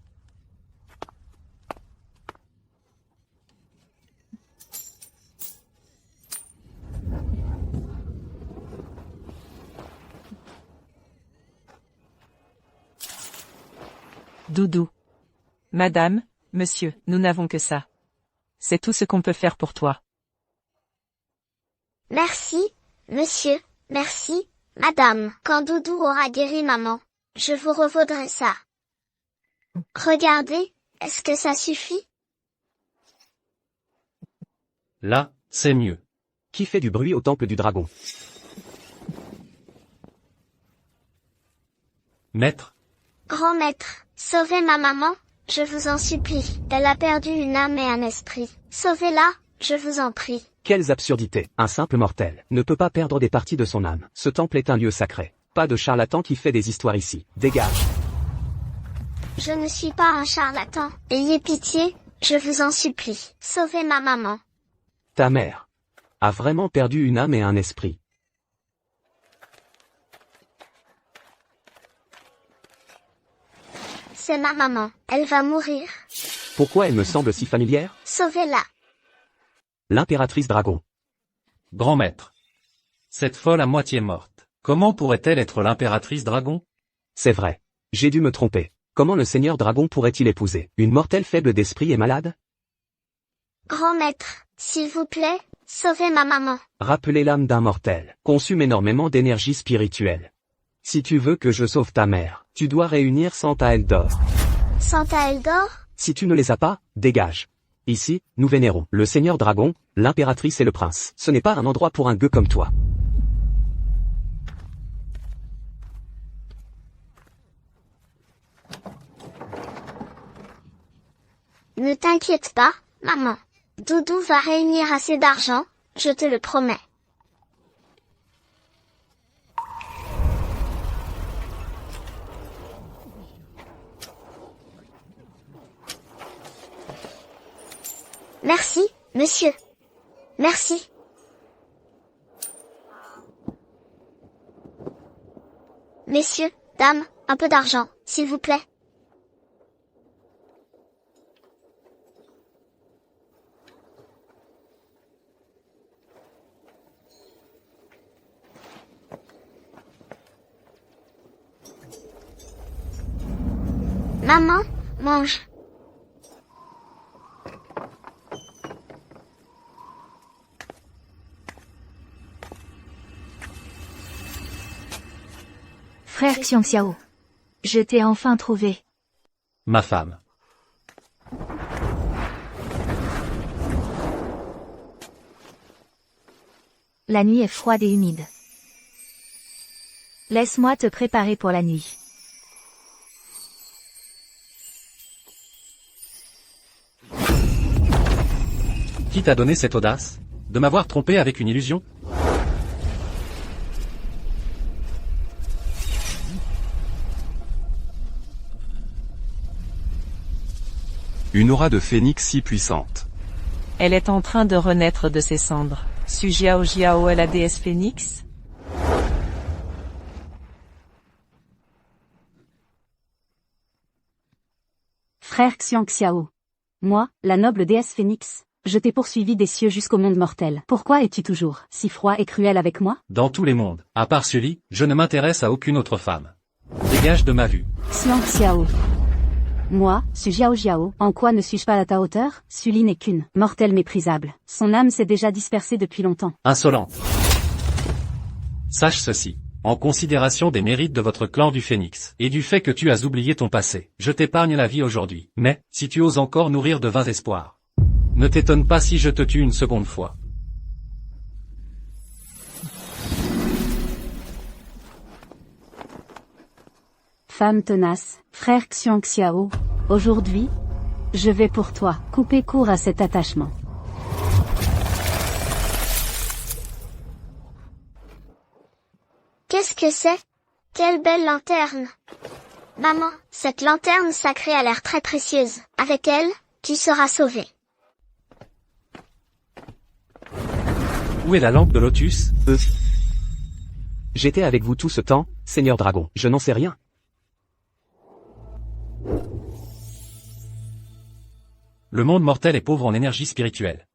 [SPEAKER 2] Doudou. Madame, monsieur, nous n'avons que ça. C'est tout ce qu'on peut faire pour toi.
[SPEAKER 7] Merci, monsieur, merci, madame. Quand Doudou aura guéri maman, je vous revaudrai ça. Regardez, est-ce que ça suffit?
[SPEAKER 6] Là, c'est mieux.
[SPEAKER 3] Qui fait du bruit au temple du dragon?
[SPEAKER 6] Maître.
[SPEAKER 7] Grand maître, sauvez ma maman, je vous en supplie. Elle a perdu une âme et un esprit. Sauvez-la, je vous en prie.
[SPEAKER 3] Quelles absurdités. Un simple mortel ne peut pas perdre des parties de son âme. Ce temple est un lieu sacré. Pas de charlatan qui fait des histoires ici. Dégage.
[SPEAKER 7] Je ne suis pas un charlatan. Ayez pitié, je vous en supplie. Sauvez ma maman.
[SPEAKER 3] Ta mère a vraiment perdu une âme et un esprit.
[SPEAKER 7] C'est ma maman. Elle va mourir.
[SPEAKER 3] Pourquoi elle me semble si familière?
[SPEAKER 7] Sauvez-la.
[SPEAKER 3] L'impératrice Dragon.
[SPEAKER 6] Grand maître. Cette folle à moitié morte. Comment pourrait-elle être l'impératrice Dragon?
[SPEAKER 3] C'est vrai. J'ai dû me tromper. Comment le seigneur Dragon pourrait-il épouser une mortelle faible d'esprit et malade?
[SPEAKER 7] Grand maître, s'il vous plaît, sauvez ma maman.
[SPEAKER 3] Rappeler l'âme d'un mortel consume énormément d'énergie spirituelle. Si tu veux que je sauve ta mère, tu dois réunir 100 taels d'or.
[SPEAKER 7] Santa Eldor?
[SPEAKER 3] Si tu ne les as pas, dégage. Ici, nous vénérons le seigneur Dragon, l'impératrice et le prince. Ce n'est pas un endroit pour un gueux comme toi.
[SPEAKER 7] Ne t'inquiète pas, maman. Doudou va réunir assez d'argent, je te le promets. Merci, monsieur. Merci. Messieurs, dames, un peu d'argent, s'il vous plaît. Maman, mange.
[SPEAKER 4] Frère Xiangxiao. Je t'ai enfin trouvé.
[SPEAKER 6] Ma femme.
[SPEAKER 4] La nuit est froide et humide. Laisse-moi te préparer pour la nuit.
[SPEAKER 6] Qui t'a donné cette audace? De m'avoir trompé avec une illusion?
[SPEAKER 5] Une aura de phénix si puissante.
[SPEAKER 2] Elle est en train de renaître de ses cendres. Su Jiao Jiao est la déesse Phénix?
[SPEAKER 1] Frère Xiangxiao. Moi, la noble déesse Phénix, je t'ai poursuivi des cieux jusqu'au monde mortel. Pourquoi es-tu toujours si froid et cruel avec moi?
[SPEAKER 6] Dans tous les mondes, à part Sully, je ne m'intéresse à aucune autre femme. Dégage de ma vue.
[SPEAKER 1] Xiangxiao. Moi, Su Jiao Jiao, en quoi ne suis-je pas à ta hauteur? Sully n'est qu'une mortelle méprisable. Son âme s'est déjà dispersée depuis longtemps.
[SPEAKER 6] Insolente. Sache ceci. En considération des mérites de votre clan du Phénix, et du fait que tu as oublié ton passé, je t'épargne la vie aujourd'hui. Mais, si tu oses encore nourrir de vains espoirs, ne t'étonne pas si je te tue une seconde fois.
[SPEAKER 1] Femme tenace, frère Xiangxiao, aujourd'hui, je vais pour toi couper court à cet attachement.
[SPEAKER 7] Qu'est-ce que c'est? Quelle belle lanterne. Maman, cette lanterne sacrée a l'air très précieuse. Avec elle, tu seras sauvée.
[SPEAKER 6] Où est la lampe de lotus?
[SPEAKER 3] J'étais avec vous tout ce temps, seigneur Dragon. Je n'en sais rien.
[SPEAKER 6] Le monde mortel est pauvre en énergie spirituelle.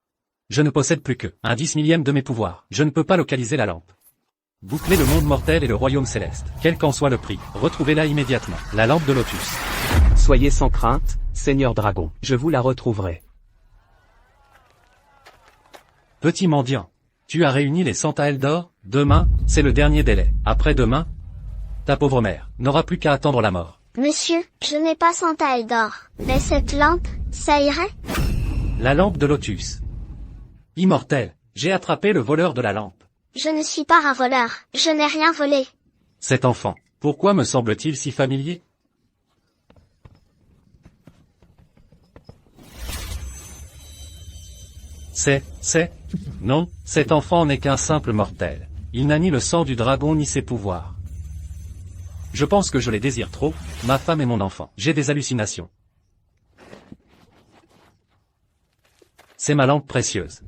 [SPEAKER 6] Je ne possède plus que un 10 millième de mes pouvoirs. Je ne peux pas localiser la lampe. Bouclez le monde mortel et le royaume céleste. Quel qu'en soit le prix, retrouvez-la immédiatement. La lampe de lotus.
[SPEAKER 3] Soyez sans crainte, seigneur Dragon. Je vous la retrouverai.
[SPEAKER 6] Petit mendiant. Tu as réuni les 100 taels d'or? Demain, c'est le dernier délai. Après-demain, ta pauvre mère n'aura plus qu'à attendre la mort.
[SPEAKER 7] Monsieur, je n'ai pas 100 taels d'or. Mais cette lampe, ça irait?
[SPEAKER 6] La lampe de lotus. Immortel, j'ai attrapé le voleur de la lampe.
[SPEAKER 7] Je ne suis pas un voleur. Je n'ai rien volé.
[SPEAKER 6] Cet enfant, pourquoi me semble-t-il si familier? Non, cet enfant n'est qu'un simple mortel. Il n'a ni le sang du dragon ni ses pouvoirs. Je pense que je les désire trop, ma femme et mon enfant. J'ai des hallucinations. C'est ma lampe précieuse.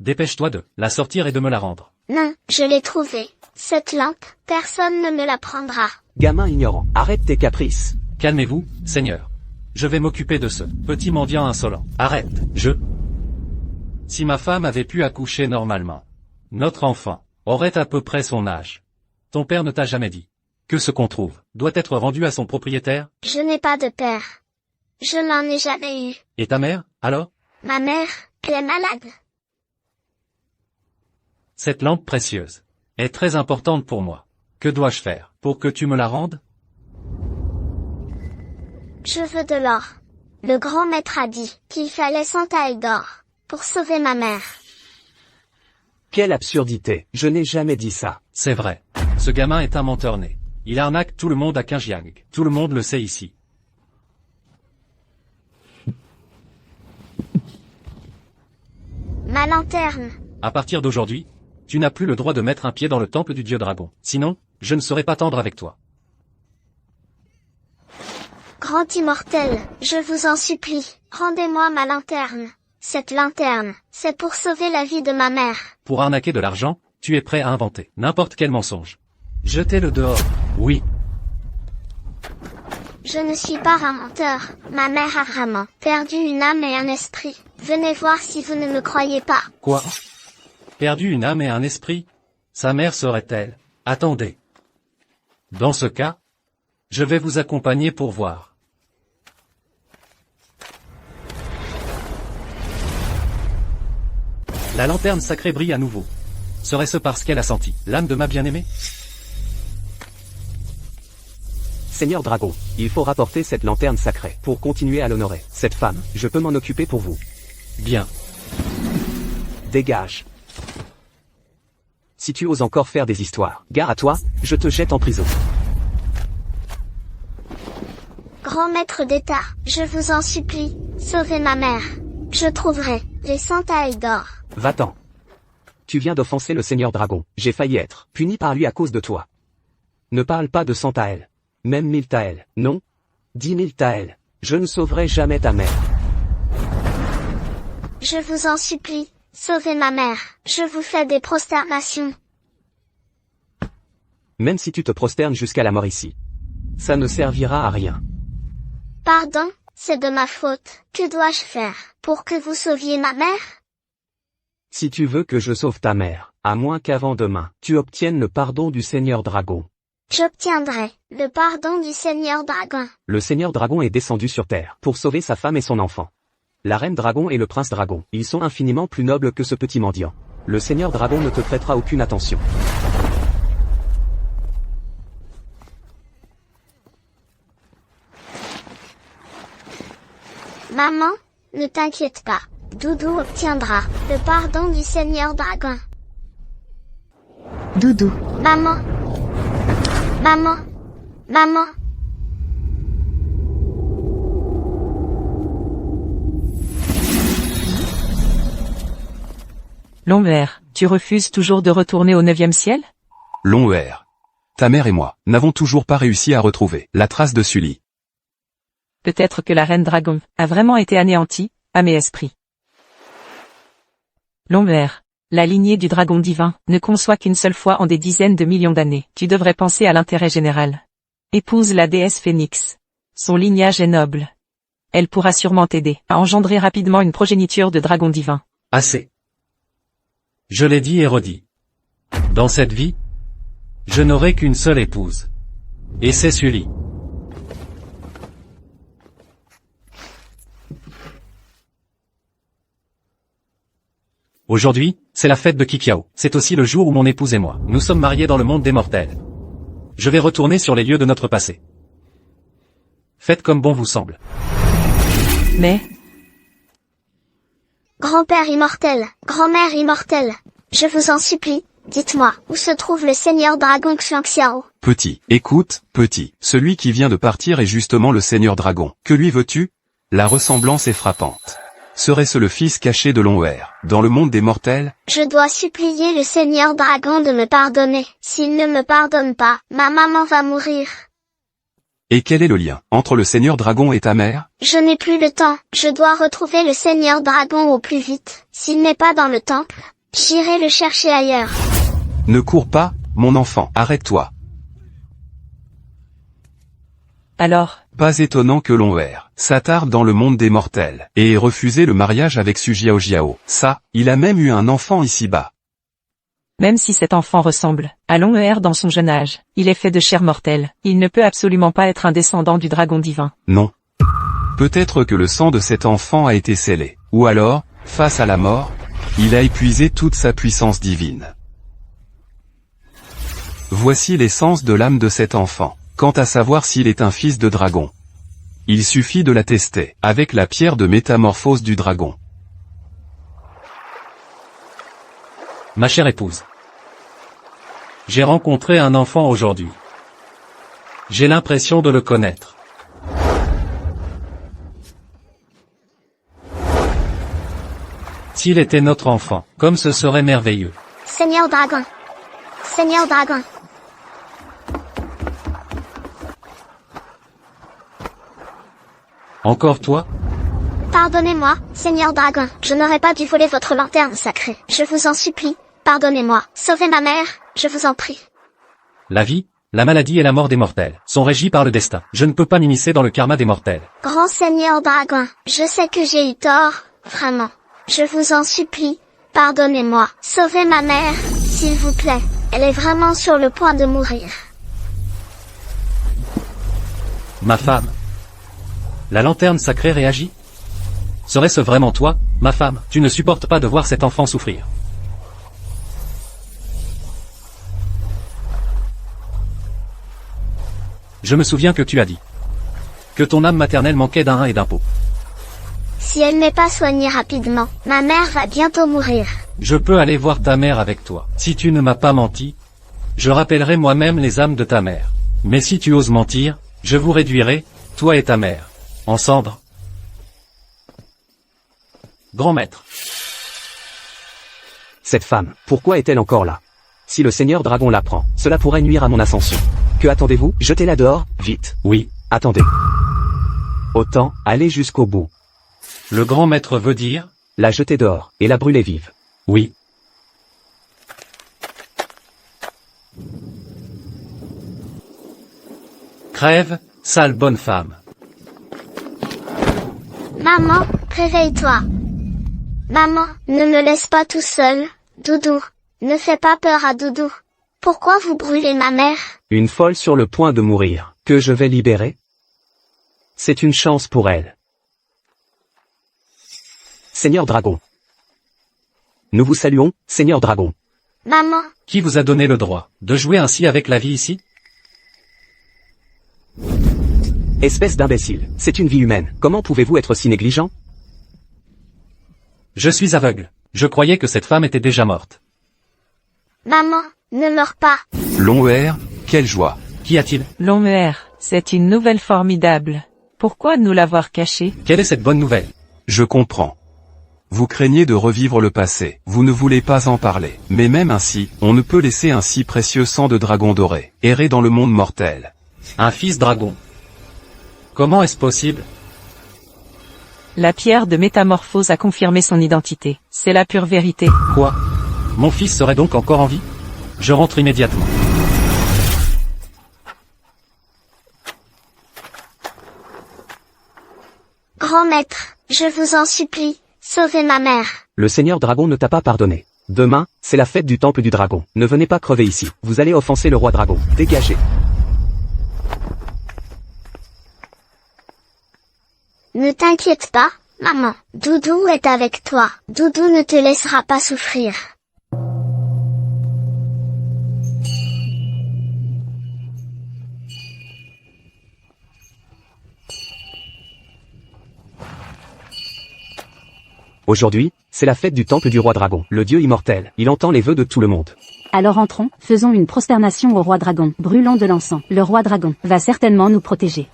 [SPEAKER 6] Dépêche-toi de la sortir et de me la rendre.
[SPEAKER 7] Non, je l'ai trouvée. Cette lampe, personne ne me la prendra.
[SPEAKER 3] Gamin ignorant, arrête tes caprices.
[SPEAKER 6] Calmez-vous, Seigneur. Je vais m'occuper de ce petit mendiant insolent. Arrête, Si ma femme avait pu accoucher normalement, notre enfant aurait à peu près son âge. Ton père ne t'a jamais dit que ce qu'on trouve doit être rendu à son propriétaire?
[SPEAKER 7] Je n'ai pas de père. Je n'en ai jamais eu.
[SPEAKER 6] Et ta mère, alors?
[SPEAKER 7] Ma mère, elle est malade.
[SPEAKER 6] Cette lampe précieuse est très importante pour moi. Que dois-je faire pour que tu me la rendes?
[SPEAKER 7] Je veux de l'or. Le grand maître a dit qu'il fallait 100 tailles d'or pour sauver ma mère.
[SPEAKER 3] Quelle absurdité, je n'ai jamais dit ça.
[SPEAKER 6] C'est vrai. Ce gamin est un menteur né. Il arnaque tout le monde à Qinjiang. Tout le monde le sait ici.
[SPEAKER 7] Ma lanterne.
[SPEAKER 6] À partir d'aujourd'hui, tu n'as plus le droit de mettre un pied dans le temple du dieu dragon. Sinon, je ne serai pas tendre avec toi.
[SPEAKER 7] Grand immortel, je vous en supplie, rendez-moi ma lanterne. Cette lanterne, c'est pour sauver la vie de ma mère.
[SPEAKER 6] Pour arnaquer de l'argent, tu es prêt à inventer n'importe quel mensonge. Jetez-le dehors. Oui.
[SPEAKER 7] Je ne suis pas un menteur. Ma mère a vraiment perdu une âme et un esprit. Venez voir si vous ne me croyez pas.
[SPEAKER 6] Quoi? Perdu une âme et un esprit? Sa mère serait-elle? Attendez. Dans ce cas, je vais vous accompagner pour voir. La lanterne sacrée brille à nouveau. Serait-ce parce qu'elle a senti l'âme de ma bien-aimée?
[SPEAKER 3] Seigneur Dragon, il faut rapporter cette lanterne sacrée pour continuer à l'honorer. Cette femme, je peux m'en occuper pour vous.
[SPEAKER 6] Bien.
[SPEAKER 3] Dégage. Si tu oses encore faire des histoires, gare à toi, je te jette en prison.
[SPEAKER 7] Grand maître d'État, je vous en supplie, sauvez ma mère. Je trouverai les 100 tailles d'or.
[SPEAKER 3] Va-t'en. Tu viens d'offenser le Seigneur Dragon. J'ai failli être puni par lui à cause de toi. Ne parle pas de 100 taels. Même 1000 taels. Non. 10 000 taels. Je ne sauverai jamais ta mère.
[SPEAKER 7] Je vous en supplie, sauvez ma mère. Je vous fais des prosternations.
[SPEAKER 3] Même si tu te prosternes jusqu'à la mort ici, ça ne servira à rien.
[SPEAKER 7] Pardon, c'est de ma faute. Que dois-je faire pour que vous sauviez ma mère?
[SPEAKER 3] Si tu veux que je sauve ta mère, à moins qu'avant demain, tu obtiennes le pardon du Seigneur Dragon.
[SPEAKER 7] J'obtiendrai le pardon du Seigneur Dragon.
[SPEAKER 3] Le Seigneur Dragon est descendu sur Terre pour sauver sa femme et son enfant. La Reine Dragon et le Prince Dragon, ils sont infiniment plus nobles que ce petit mendiant. Le Seigneur Dragon ne te prêtera aucune attention.
[SPEAKER 7] Maman, ne t'inquiète pas. Doudou obtiendra le pardon du Seigneur Dragon.
[SPEAKER 4] Doudou.
[SPEAKER 7] Maman. Maman. Maman.
[SPEAKER 2] Longueur, tu refuses toujours de retourner au 9e ciel?
[SPEAKER 5] Longueur. Ta mère et moi n'avons toujours pas réussi à retrouver la trace de Sully.
[SPEAKER 2] Peut-être que la reine Dragon a vraiment été anéantie, à mes esprits. Longueur, la lignée du dragon divin ne conçoit qu'une seule fois en des dizaines de millions d'années. Tu devrais penser à l'intérêt général. Épouse la déesse Phénix. Son lignage est noble. Elle pourra sûrement t'aider à engendrer rapidement une progéniture de dragon divin.
[SPEAKER 6] Assez. Je l'ai dit et redit. Dans cette vie, je n'aurai qu'une seule épouse. Et c'est Sully. Aujourd'hui, c'est la fête de Qiqiao. C'est aussi le jour où mon épouse et moi, nous sommes mariés dans le monde des mortels. Je vais retourner sur les lieux de notre passé. Faites comme bon vous semble.
[SPEAKER 2] Mais,
[SPEAKER 7] Grand-père immortel, grand-mère immortelle, je vous en supplie, dites-moi, où se trouve le Seigneur Dragon Xiangxiao?
[SPEAKER 5] Petit, écoute, petit, celui qui vient de partir est justement le Seigneur Dragon. Que lui veux-tu? La ressemblance est frappante. Serait-ce le fils caché de Lon'er, dans le monde des mortels?
[SPEAKER 7] Je dois supplier le Seigneur Dragon de me pardonner. S'il ne me pardonne pas, ma maman va mourir.
[SPEAKER 5] Et quel est le lien entre le Seigneur Dragon et ta mère?
[SPEAKER 7] Je n'ai plus le temps. Je dois retrouver le Seigneur Dragon au plus vite. S'il n'est pas dans le temple, j'irai le chercher ailleurs.
[SPEAKER 5] Ne cours pas, mon enfant, arrête-toi.
[SPEAKER 2] Alors,
[SPEAKER 5] Pas étonnant que Lon'er s'attarde dans le monde des mortels, et ait refusé le mariage avec Su Jiao. Ça, il a même eu un enfant ici-bas.
[SPEAKER 2] même si cet enfant ressemble à Lon'er dans son jeune âge, il est fait de chair mortelle. Il ne peut absolument pas être un descendant du dragon divin.
[SPEAKER 5] Non. Peut-être que le sang de cet enfant a été scellé. Ou alors, face à la mort, il a épuisé toute sa puissance divine. Voici l'essence de l'âme de cet enfant. Quant à savoir s'il est un fils de dragon, il suffit de la tester avec la pierre de métamorphose du dragon.
[SPEAKER 6] Ma chère épouse. J'ai rencontré un enfant aujourd'hui. J'ai l'impression de le connaître. S'il était notre enfant, comme ce serait merveilleux.
[SPEAKER 7] Seigneur Dragon. Seigneur Dragon.
[SPEAKER 6] Encore toi?
[SPEAKER 7] Pardonnez-moi, Seigneur Dragon. Je n'aurais pas dû voler votre lanterne sacrée. Je vous en supplie. Pardonnez-moi. Sauvez ma mère, je vous en prie.
[SPEAKER 6] La vie, la maladie et la mort des mortels sont régis par le destin. Je ne peux pas m'immiscer dans le karma des mortels.
[SPEAKER 7] Grand Seigneur Dragon, je sais que j'ai eu tort, vraiment. Je vous en supplie. Pardonnez-moi. Sauvez ma mère, s'il vous plaît. Elle est vraiment sur le point de mourir.
[SPEAKER 6] Ma femme. La lanterne sacrée réagit? Serait-ce vraiment toi, ma femme? Tu ne supportes pas de voir cet enfant souffrir. Je me souviens que tu as dit que ton âme maternelle manquait d'un rein et d'un pot.
[SPEAKER 7] Si elle n'est pas soignée rapidement, ma mère va bientôt mourir.
[SPEAKER 6] Je peux aller voir ta mère avec toi. Si tu ne m'as pas menti, je rappellerai moi-même les âmes de ta mère. Mais si tu oses mentir, je vous réduirai, toi et ta mère, en cendres. Grand maître.
[SPEAKER 3] Cette femme, pourquoi est-elle encore là? Si le Seigneur Dragon la prend, cela pourrait nuire à mon ascension. Que attendez-vous? Jetez-la dehors, vite.
[SPEAKER 6] Oui.
[SPEAKER 3] Attendez. Autant, aller jusqu'au bout.
[SPEAKER 6] Le grand maître veut dire?
[SPEAKER 3] La jeter dehors, et la brûler vive.
[SPEAKER 6] Oui. Crève, sale bonne femme.
[SPEAKER 7] Maman, réveille-toi. Maman, ne me laisse pas tout seul, Doudou. Ne fais pas peur à Doudou. Pourquoi vous brûlez ma mère?
[SPEAKER 3] Une folle sur le point de mourir, que je vais libérer? C'est une chance pour elle. Seigneur Dragon. Nous vous saluons, Seigneur Dragon.
[SPEAKER 7] Maman,
[SPEAKER 6] Qui vous a donné le droit de jouer ainsi avec la vie ici?
[SPEAKER 3] Espèce d'imbécile, c'est une vie humaine, comment pouvez-vous être si négligent?
[SPEAKER 6] Je suis aveugle. Je croyais que cette femme était déjà morte.
[SPEAKER 7] maman, ne meurs pas.
[SPEAKER 5] Lon'er, quelle joie.
[SPEAKER 6] Qu'y a-t-il?
[SPEAKER 2] Lon'er, c'est une nouvelle formidable. Pourquoi nous l'avoir cachée?
[SPEAKER 6] Quelle est cette bonne nouvelle?
[SPEAKER 5] Je comprends. Vous craignez de revivre le passé, vous ne voulez pas en parler. Mais même ainsi, on ne peut laisser un si précieux sang de dragon doré errer dans le monde mortel.
[SPEAKER 6] Un fils dragon. Comment est-ce possible?
[SPEAKER 2] La pierre de métamorphose a confirmé son identité. C'est la pure vérité.
[SPEAKER 6] Quoi? Mon fils serait donc encore en vie? Je rentre immédiatement.
[SPEAKER 7] Grand maître, je vous en supplie, sauvez ma mère.
[SPEAKER 3] Le Seigneur Dragon ne t'a pas pardonné. Demain, c'est la fête du temple du dragon. Ne venez pas crever ici, vous allez offenser le roi dragon. Dégagez.
[SPEAKER 7] Ne t'inquiète pas, maman. Doudou est avec toi. Doudou ne te laissera pas souffrir.
[SPEAKER 3] Aujourd'hui, c'est la fête du temple du roi dragon, le dieu immortel. Il entend les vœux de tout le monde.
[SPEAKER 1] Alors entrons, faisons une prosternation au roi dragon, brûlons de l'encens. Le roi dragon va certainement nous protéger.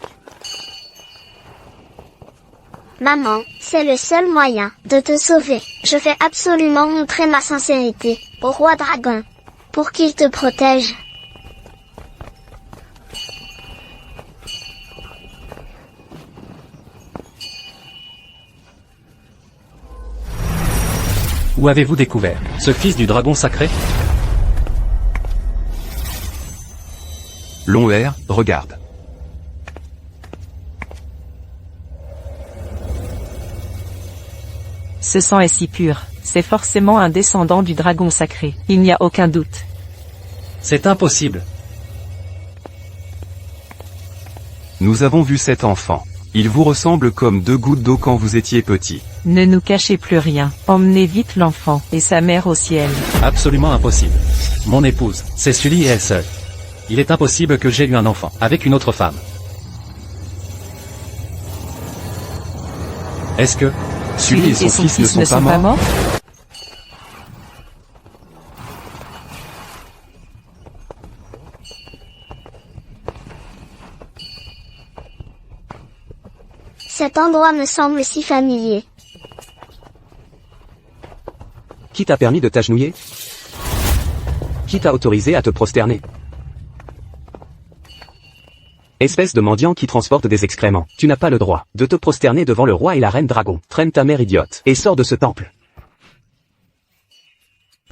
[SPEAKER 7] Maman, c'est le seul moyen de te sauver. Je vais absolument montrer ma sincérité au roi dragon pour qu'il te protège.
[SPEAKER 6] Où avez-vous découvert ce fils du dragon sacré?
[SPEAKER 5] Long R, regarde.
[SPEAKER 2] Ce sang est si pur, c'est forcément un descendant du dragon sacré, il n'y a aucun doute.
[SPEAKER 6] C'est impossible.
[SPEAKER 5] Nous avons vu cet enfant. Il vous ressemble comme 2 gouttes d'eau quand vous étiez petit.
[SPEAKER 2] Ne nous cachez plus rien, emmenez vite l'enfant et sa mère au ciel.
[SPEAKER 6] Absolument impossible. Mon épouse, c'est Sully et elle seule. Il est impossible que j'aie eu un enfant avec une autre femme. Est-ce que...
[SPEAKER 5] Sully et son fils ne sont pas morts?
[SPEAKER 7] Cet endroit me semble si familier.
[SPEAKER 3] Qui t'a permis de t'agenouiller? Qui t'a autorisé à te prosterner? Espèce de mendiant qui transporte des excréments, tu n'as pas le droit de te prosterner devant le roi et la reine dragon. Traîne ta mère idiote, et sors de ce temple.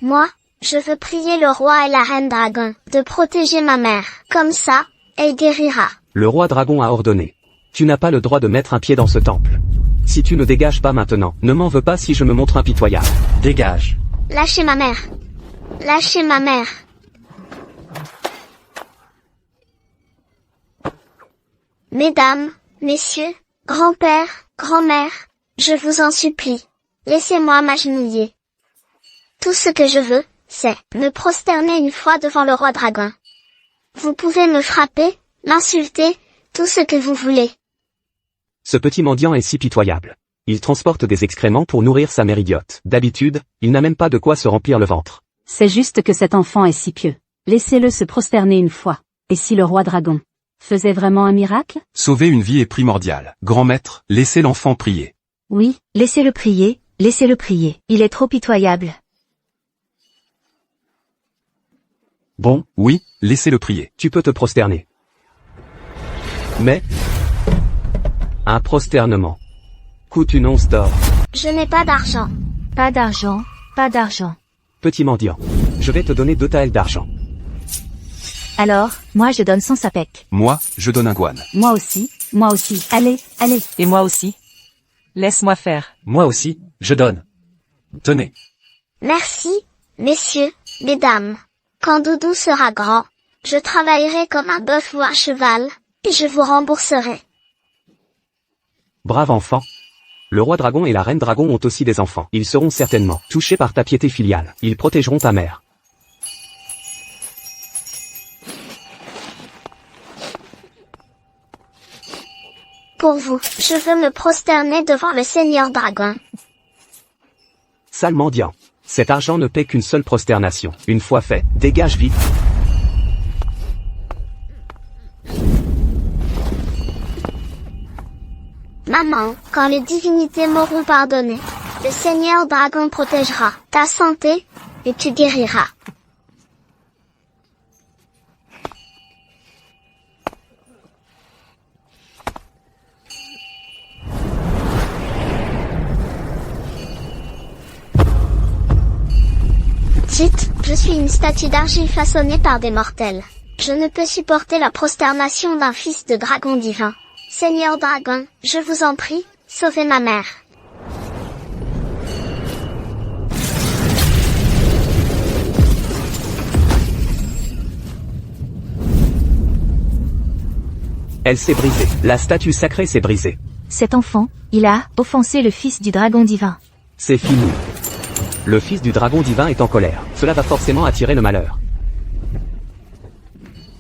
[SPEAKER 7] Moi, je veux prier le roi et la reine dragon de protéger ma mère. Comme ça, elle guérira.
[SPEAKER 3] Le roi dragon a ordonné. Tu n'as pas le droit de mettre un pied dans ce temple. Si tu ne dégages pas maintenant, ne m'en veux pas si je me montre impitoyable.
[SPEAKER 6] Dégage.
[SPEAKER 7] Lâchez ma mère. Lâchez ma mère. Mesdames, messieurs, grand-père, grand-mère, je vous en supplie, laissez-moi m'agenouiller. Tout ce que je veux, c'est me prosterner une fois devant le roi dragon. Vous pouvez me frapper, m'insulter, tout ce que vous voulez.
[SPEAKER 3] Ce petit mendiant est si pitoyable. Il transporte des excréments pour nourrir sa mère idiote. D'habitude, il n'a même pas de quoi se remplir le ventre.
[SPEAKER 1] C'est juste que cet enfant est si pieux. Laissez-le se prosterner une fois. Et si le roi dragon faisait vraiment un miracle?
[SPEAKER 5] Sauver une vie est primordial. Grand maître, laissez l'enfant prier.
[SPEAKER 4] Oui, laissez-le prier, laissez-le prier. Il est trop pitoyable.
[SPEAKER 3] Bon,
[SPEAKER 5] Oui, laissez-le prier.
[SPEAKER 3] tu peux te prosterner. Mais un prosternement coûte une once d'or.
[SPEAKER 7] Je n'ai pas d'argent.
[SPEAKER 4] Pas d'argent, pas d'argent.
[SPEAKER 3] Petit mendiant, je vais te donner 2 taels d'argent.
[SPEAKER 4] Alors, moi je donne 100 sapèques.
[SPEAKER 5] Moi, je donne un guan.
[SPEAKER 1] Moi aussi, allez, allez.
[SPEAKER 2] Et moi aussi. Laisse-moi faire.
[SPEAKER 6] Moi aussi, je donne. Tenez.
[SPEAKER 7] Merci, messieurs, mesdames. Quand Doudou sera grand, je travaillerai comme un bœuf ou un cheval, et je vous rembourserai.
[SPEAKER 3] Brave enfant. Le roi dragon et la reine dragon ont aussi des enfants. Ils seront certainement touchés par ta piété filiale. Ils protégeront ta mère.
[SPEAKER 7] Pour vous, je veux me prosterner devant le Seigneur Dragon.
[SPEAKER 3] Sale mendiant. Cet argent ne paie qu'une seule prosternation. Une fois fait, dégage vite.
[SPEAKER 7] Maman, quand les divinités m'auront pardonné, le Seigneur Dragon protégera ta santé, et tu guériras. Dites, je suis une statue d'argile façonnée par des mortels. Je ne peux supporter la prosternation d'un fils de dragon divin. Seigneur Dragon, je vous en prie, sauvez ma mère.
[SPEAKER 3] Elle s'est brisée. La statue sacrée s'est brisée.
[SPEAKER 4] Cet enfant, il a offensé le fils du dragon divin.
[SPEAKER 3] C'est fini. Le fils du dragon divin est en colère. Cela va forcément attirer le malheur.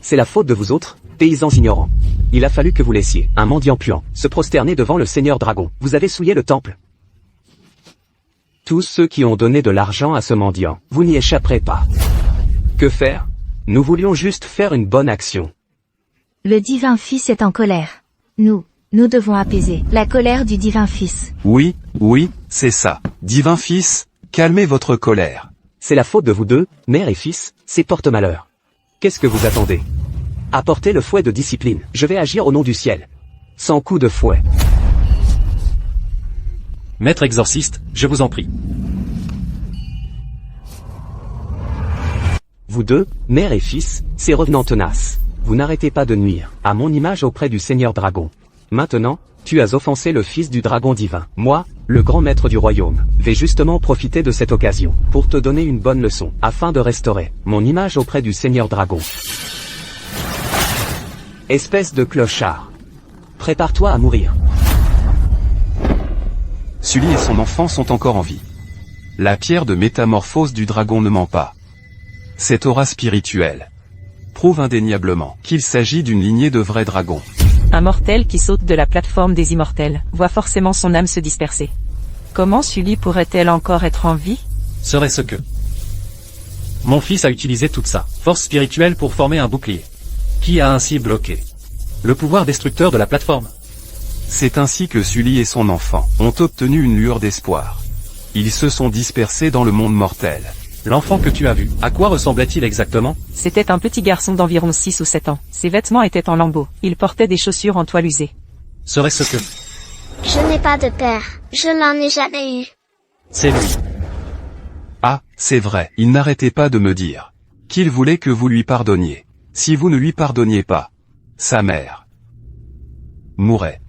[SPEAKER 3] C'est la faute de vous autres, paysans ignorants. Il a fallu que vous laissiez un mendiant puant se prosterner devant le Seigneur Dragon. Vous avez souillé le temple. Tous ceux qui ont donné de l'argent à ce mendiant, vous n'y échapperez pas. Que faire? Nous voulions juste faire une bonne action.
[SPEAKER 4] Le divin fils est en colère. Nous Nous devons apaiser la colère du divin Fils.
[SPEAKER 5] Oui, c'est ça. Divin Fils, calmez votre colère.
[SPEAKER 3] C'est la faute de vous deux, mère et fils, c'est porte-malheur. Qu'est-ce que vous attendez? Apportez le fouet de discipline, je vais agir au nom du ciel. Sans coup de fouet.
[SPEAKER 6] Maître exorciste, je vous en prie.
[SPEAKER 3] Vous deux, mère et fils, ces revenants tenaces. Vous n'arrêtez pas de nuire à mon image auprès du Seigneur Dragon. Maintenant, tu as offensé le fils du dragon divin. Moi, le grand maître du royaume, vais justement profiter de cette occasion pour te donner une bonne leçon, afin de restaurer mon image auprès du Seigneur Dragon. Espèce de clochard. Prépare-toi à mourir.
[SPEAKER 5] Sully et son enfant sont encore en vie. La pierre de métamorphose du dragon ne ment pas. Cette aura spirituelle prouve indéniablement qu'il s'agit d'une lignée de vrais dragons.
[SPEAKER 2] Un mortel qui saute de la plateforme des immortels voit forcément son âme se disperser. Comment Sully pourrait-elle encore être en vie?
[SPEAKER 6] Serait-ce que... Mon fils a utilisé toute sa force spirituelle pour former un bouclier, qui a ainsi bloqué le pouvoir destructeur de la plateforme.
[SPEAKER 5] C'est ainsi que Sully et son enfant ont obtenu une lueur d'espoir. Ils se sont dispersés dans le monde mortel.
[SPEAKER 6] L'enfant que tu as vu, à quoi ressemblait-il exactement?
[SPEAKER 2] C'était un petit garçon d'environ 6 ou 7 ans. Ses vêtements étaient en lambeaux. Il portait des chaussures en toile usée.
[SPEAKER 6] Serait-ce que...
[SPEAKER 7] Je n'ai pas de père. Je n'en ai jamais eu.
[SPEAKER 6] C'est lui.
[SPEAKER 5] Ah, c'est vrai, il n'arrêtait pas de me dire qu'il voulait que vous lui pardonniez. Si vous ne lui pardonniez pas, sa mère mourrait.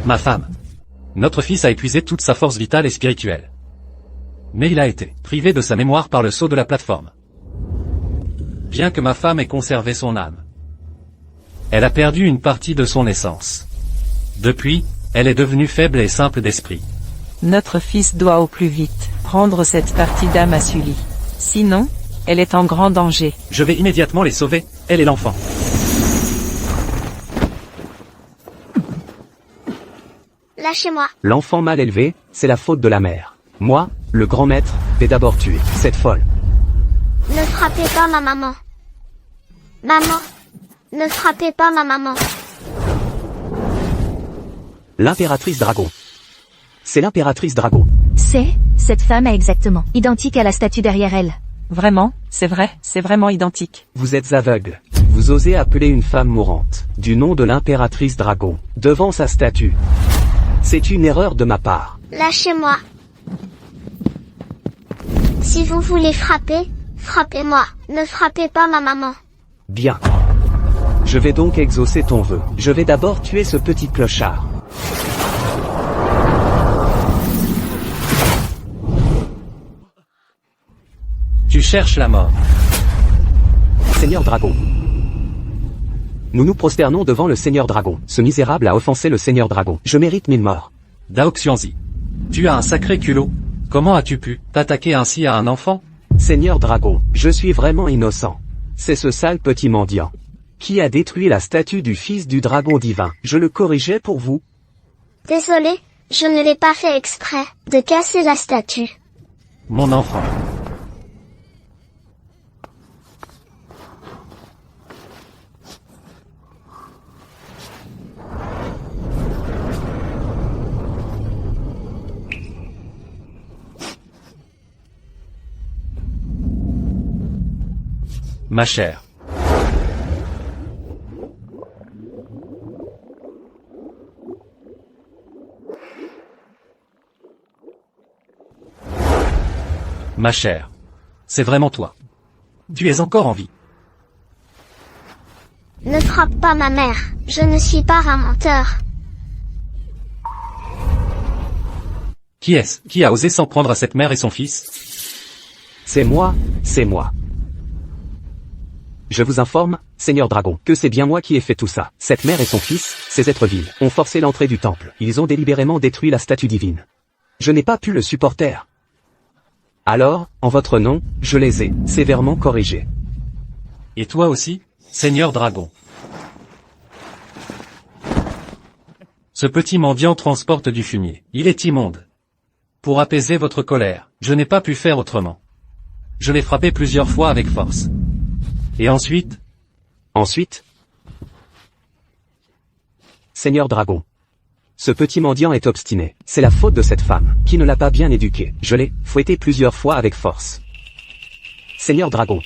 [SPEAKER 6] Ma femme. Notre fils a épuisé toute sa force vitale et spirituelle. Mais il a été privé de sa mémoire par le saut de la plateforme. Bien que ma femme ait conservé son âme, elle a perdu une partie de son essence. Depuis, elle est devenue faible et simple d'esprit.
[SPEAKER 2] Notre fils doit au plus vite rendre cette partie d'âme à Sully. Sinon, elle est en grand danger.
[SPEAKER 6] Je vais immédiatement les sauver, elle et l'enfant.
[SPEAKER 7] Lâchez-moi.
[SPEAKER 3] L'enfant mal élevé, c'est la faute de la mère. Moi, le grand maître, vais d'abord tuer cette folle.
[SPEAKER 7] Ne frappez pas ma maman. Maman. Ne frappez pas ma maman.
[SPEAKER 3] L'impératrice Dragon. C'est l'impératrice Dragon.
[SPEAKER 4] Cette femme est exactement identique à la statue derrière elle.
[SPEAKER 2] Vraiment, c'est vrai, c'est vraiment identique.
[SPEAKER 3] Vous êtes aveugle. Vous osez appeler une femme mourante, du nom de l'impératrice Dragon, devant sa statue. C'est une erreur de ma part.
[SPEAKER 7] Lâchez-moi. Si vous voulez frapper, frappez-moi. Ne frappez pas ma maman.
[SPEAKER 3] Bien. Je vais donc exaucer ton vœu. Je vais d'abord tuer ce petit clochard.
[SPEAKER 6] Tu cherches la mort.
[SPEAKER 3] Seigneur Dragon. Nous nous prosternons devant le Seigneur Dragon. Ce misérable a offensé le Seigneur Dragon. Je mérite 1000 morts.
[SPEAKER 6] Dao Xianzi. Tu as un sacré culot. Comment as-tu pu t'attaquer ainsi à un enfant?
[SPEAKER 3] Seigneur Dragon, je suis vraiment innocent. C'est ce sale petit mendiant qui a détruit la statue du fils du dragon divin. Je le corrigeais pour vous.
[SPEAKER 7] Désolé, je ne l'ai pas fait exprès de casser la statue.
[SPEAKER 6] Mon enfant. Ma chère. Ma chère. C'est vraiment toi. Tu es encore en vie.
[SPEAKER 7] Ne frappe pas ma mère. Je ne suis pas un menteur.
[SPEAKER 6] Qui est-ce qui a osé s'en prendre à cette mère et son fils?
[SPEAKER 3] C'est moi, c'est moi. Je vous informe, Seigneur Dragon, que c'est bien moi qui ai fait tout ça. Cette mère et son fils, ces êtres vils, ont forcé l'entrée du temple. Ils ont délibérément détruit la statue divine. Je n'ai pas pu le supporter. Alors, en votre nom, je les ai sévèrement corrigés.
[SPEAKER 6] Et toi aussi, Seigneur Dragon. Ce petit mendiant transporte du fumier. Il est immonde. Pour apaiser votre colère, je n'ai pas pu faire autrement Je l'ai frappé plusieurs fois avec force. Et ensuite?
[SPEAKER 3] Ensuite? Seigneur Dragon. Ce petit mendiant est obstiné. C'est la faute de cette femme, qui ne l'a pas bien éduqué. Je l'ai fouetté plusieurs fois avec force. Seigneur Dragon.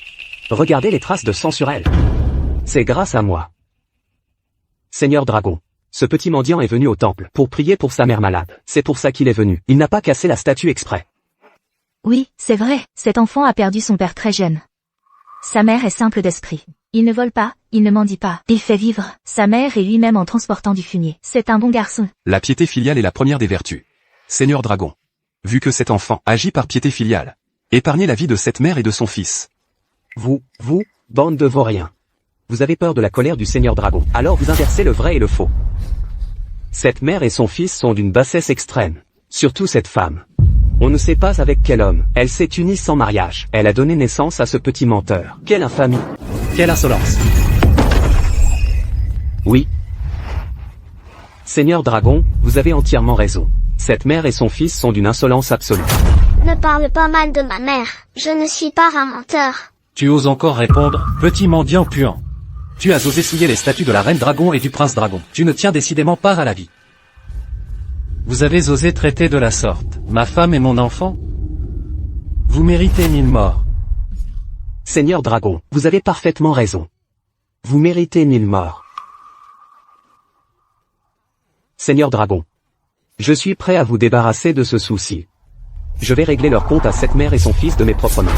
[SPEAKER 3] Regardez les traces de sang sur elle. C'est grâce à moi. Seigneur Dragon. Ce petit mendiant est venu au temple pour prier pour sa mère malade. C'est pour ça qu'il est venu. Il n'a pas cassé la statue exprès.
[SPEAKER 4] Oui, c'est vrai, cet enfant a perdu son père très jeune. Sa mère est simple d'esprit. Il ne vole pas, il ne mendie pas. Il fait vivre sa mère et lui-même en transportant du fumier. C'est un bon garçon.
[SPEAKER 5] La piété filiale est la première des vertus. Seigneur Dragon. Vu que cet enfant agit par piété filiale, épargnez la vie de cette mère et de son fils.
[SPEAKER 3] Vous, bande de vauriens. Vous avez peur de la colère du Seigneur Dragon. Alors vous inversez le vrai et le faux. Cette mère et son fils sont d'une bassesse extrême. Surtout cette femme. On ne sait pas avec quel homme. Elle s'est unie sans mariage. Elle a donné naissance à ce petit menteur. Quelle infamie.
[SPEAKER 6] Quelle insolence.
[SPEAKER 3] Oui. Seigneur Dragon, vous avez entièrement raison. Cette mère et son fils sont d'une insolence absolue.
[SPEAKER 7] Ne parle pas mal de ma mère. Je ne suis pas un menteur.
[SPEAKER 6] Tu oses encore répondre, petit mendiant puant. Tu as osé souiller les statues de la reine dragon et du prince dragon. Tu ne tiens décidément pas à la vie. Vous avez osé traiter de la sorte ma femme et mon enfant? Vous méritez 1000 morts.
[SPEAKER 3] Seigneur Dragon, vous avez parfaitement raison. Vous méritez 1000 morts. Seigneur Dragon. Je suis prêt à vous débarrasser de ce souci. Je vais régler leur compte à cette mère et son fils de mes propres mains.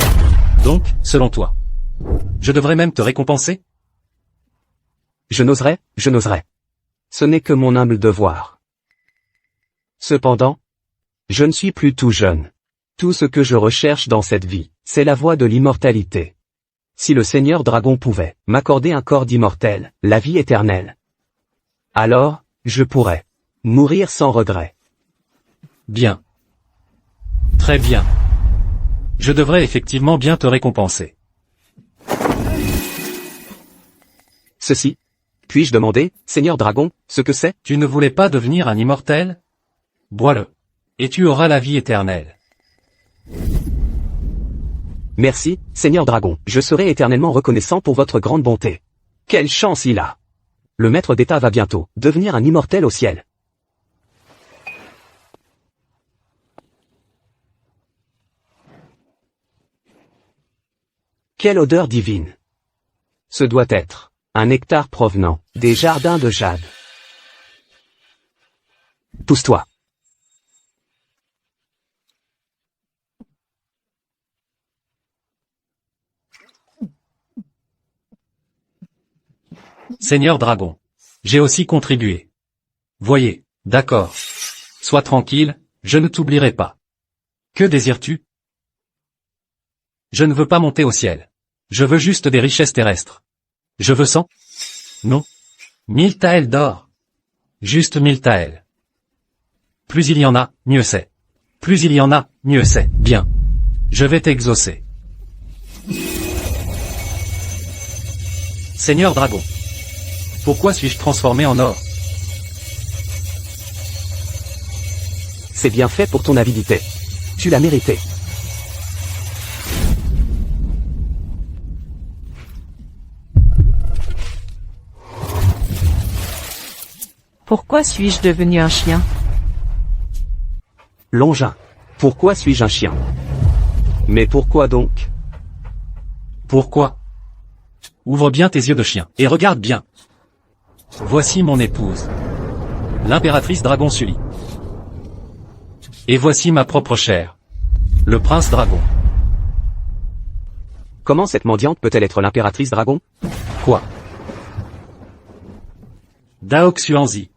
[SPEAKER 6] Donc, selon toi, je devrais même te récompenser?
[SPEAKER 3] Je n'oserais. Ce n'est que mon humble devoir. Cependant, je ne suis plus tout jeune. Tout ce que je recherche dans cette vie, c'est la voie de l'immortalité. Si le Seigneur Dragon pouvait m'accorder un corps d'immortel, la vie éternelle, alors, je pourrais mourir sans regret.
[SPEAKER 6] Bien. Très bien. Je devrais effectivement bien te récompenser.
[SPEAKER 3] Ceci. Puis-je demander, Seigneur Dragon, ce que c'est?
[SPEAKER 6] Tu ne voulais pas devenir un immortel? Bois-le. Et tu auras la vie éternelle.
[SPEAKER 3] Merci, Seigneur Dragon. Je serai éternellement reconnaissant pour votre grande bonté. Quelle chance il a! Le maître d'État va bientôt devenir un immortel au ciel. Quelle odeur divine! Ce doit être un nectar provenant des jardins de jade. Pousse-toi.
[SPEAKER 6] Seigneur Dragon. J'ai aussi contribué. Voyez, d'accord. Sois tranquille, je ne t'oublierai pas. Que désires-tu? Je ne veux pas monter au ciel. Je veux juste des richesses terrestres. Je veux 100? Non. 1000 taels d'or. Juste 1000 taels. Plus il y en a, mieux c'est. Plus il y en a, mieux c'est. Bien. Je vais t'exaucer. Seigneur Dragon. Pourquoi suis-je transformé en or?
[SPEAKER 3] C'est bien fait pour ton avidité. Tu l'as mérité.
[SPEAKER 2] Pourquoi suis-je devenu un chien?
[SPEAKER 3] Longin. Pourquoi suis-je un chien? Mais pourquoi donc?
[SPEAKER 6] Pourquoi? Ouvre bien tes yeux de chien, et regarde bien. Voici mon épouse, l'impératrice Dragon Sully. Et voici ma propre chair, le prince Dragon.
[SPEAKER 3] Comment cette mendiante peut-elle être l'impératrice Dragon?
[SPEAKER 6] Quoi? Dao Xuanzi.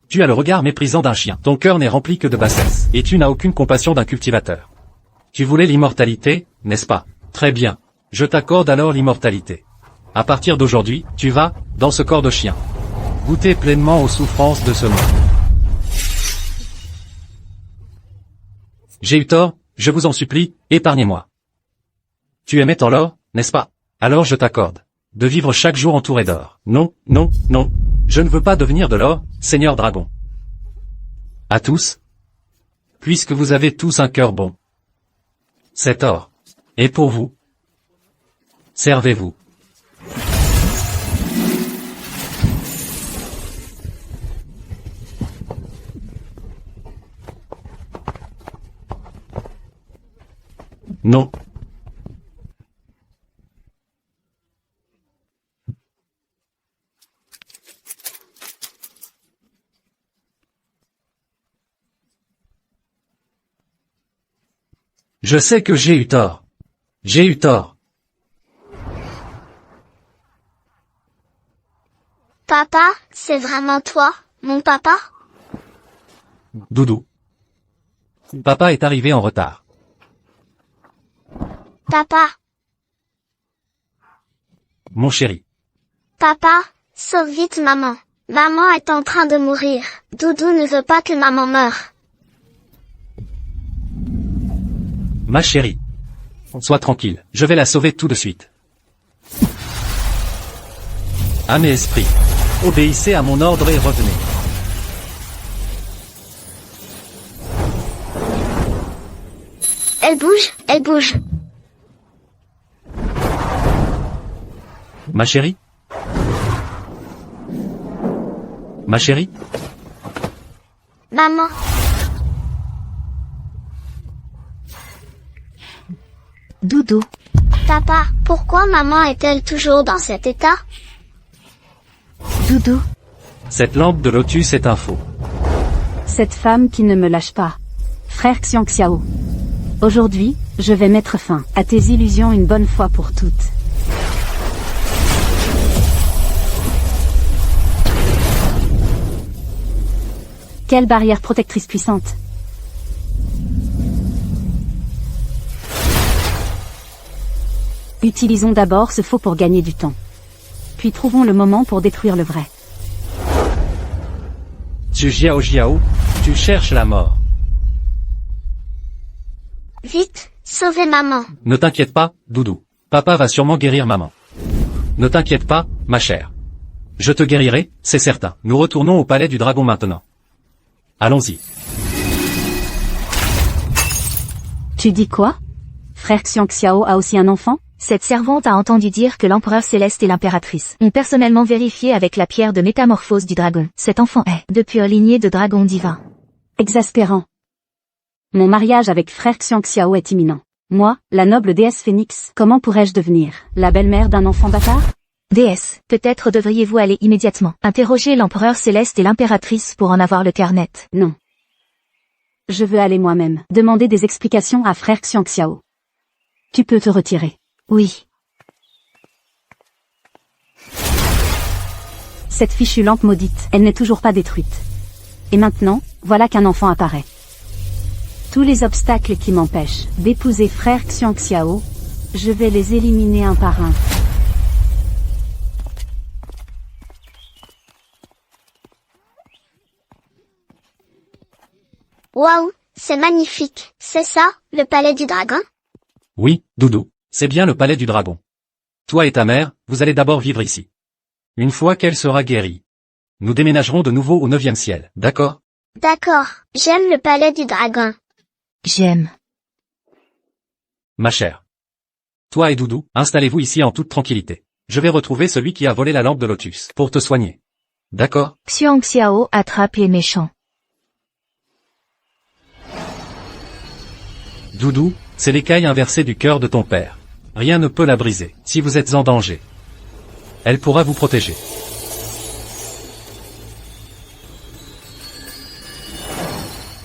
[SPEAKER 6] Tu as le regard méprisant d'un chien, ton cœur n'est rempli que de bassesse, et tu n'as aucune compassion d'un cultivateur. Tu voulais l'immortalité, n'est-ce pas? Très bien, je t'accorde alors l'immortalité. À partir d'aujourd'hui, tu vas, dans ce corps de chien, goûter pleinement aux souffrances de ce monde. J'ai eu tort, je vous en supplie, épargnez-moi. Tu aimais tant l'or, n'est-ce pas? Alors je t'accorde de vivre chaque jour entouré d'or. Non, non, non, je ne veux pas devenir de l'or, Seigneur Dragon. À tous, puisque vous avez tous un cœur bon. Cet or est pour vous, Servez-vous. Non. Je sais que j'ai eu tort. J'ai eu tort.
[SPEAKER 7] Papa, c'est vraiment toi, mon papa?
[SPEAKER 6] Doudou. Papa est arrivé en retard.
[SPEAKER 7] Papa,
[SPEAKER 6] Mon chéri.
[SPEAKER 7] papa, sauve vite maman. Maman est en train de mourir. Doudou ne veut pas que maman meure.
[SPEAKER 6] Ma chérie. Sois tranquille, je vais la sauver tout de suite. À mes esprits. Obéissez à mon ordre et revenez.
[SPEAKER 7] Elle bouge, elle bouge.
[SPEAKER 6] Ma chérie? Ma chérie?
[SPEAKER 7] Maman,
[SPEAKER 4] Doudou.
[SPEAKER 7] papa, pourquoi maman est-elle toujours dans cet état?
[SPEAKER 4] Doudou.
[SPEAKER 6] Cette lampe de lotus est un faux.
[SPEAKER 1] Cette femme qui ne me lâche pas. Frère Xiao. Aujourd'hui, je vais mettre fin à tes illusions une bonne fois pour toutes. Quelle barrière protectrice puissante. Utilisons d'abord ce faux pour gagner du temps. Puis trouvons le moment pour détruire le vrai.
[SPEAKER 6] Tu Jiao Jiao, tu cherches la mort.
[SPEAKER 7] vite, sauvez maman.
[SPEAKER 6] Ne t'inquiète pas, Doudou. Papa va sûrement guérir maman. Ne t'inquiète pas, ma chère. Je te guérirai, c'est certain. Nous retournons au palais du dragon maintenant. Allons-y.
[SPEAKER 1] Tu dis quoi? Frère Xiao a aussi un enfant?
[SPEAKER 4] Cette servante a entendu dire que l'empereur céleste et l'impératrice ont personnellement vérifié avec la pierre de métamorphose du dragon. Cet enfant est de pure lignée de dragons divins.
[SPEAKER 1] Exaspérant. Mon mariage avec frère Xiao est imminent. Moi, la noble déesse Phénix, comment pourrais-je devenir la belle-mère d'un enfant bâtard?
[SPEAKER 4] Déesse, peut-être devriez-vous aller immédiatement interroger l'empereur céleste et l'impératrice pour en avoir le cœur net.
[SPEAKER 1] Non. Je veux aller moi-même demander des explications à frère Xiao. Tu peux te retirer.
[SPEAKER 4] Oui.
[SPEAKER 1] Cette fichue lampe maudite, elle n'est toujours pas détruite. Et maintenant, voilà qu'un enfant apparaît. Tous les obstacles qui m'empêchent d'épouser frère Xiao, je vais les éliminer un par un.
[SPEAKER 7] Waouh, c'est magnifique. C'est ça, le palais du dragon?
[SPEAKER 6] Oui, Doudou. C'est bien le palais du dragon. Toi et ta mère, vous allez d'abord vivre ici. Une fois qu'elle sera guérie, nous déménagerons de nouveau au 9e ciel, d'accord?
[SPEAKER 7] D'accord, j'aime le palais du dragon.
[SPEAKER 4] J'aime.
[SPEAKER 6] Ma chère. Toi et Doudou, installez-vous ici en toute tranquillité. Je vais retrouver celui qui a volé la lampe de lotus, pour te soigner. D'accord?
[SPEAKER 4] Xiao attrape les méchants.
[SPEAKER 6] Doudou, c'est l'écaille inversée du cœur de ton père. Rien ne peut la briser, si vous êtes en danger. Elle pourra vous protéger.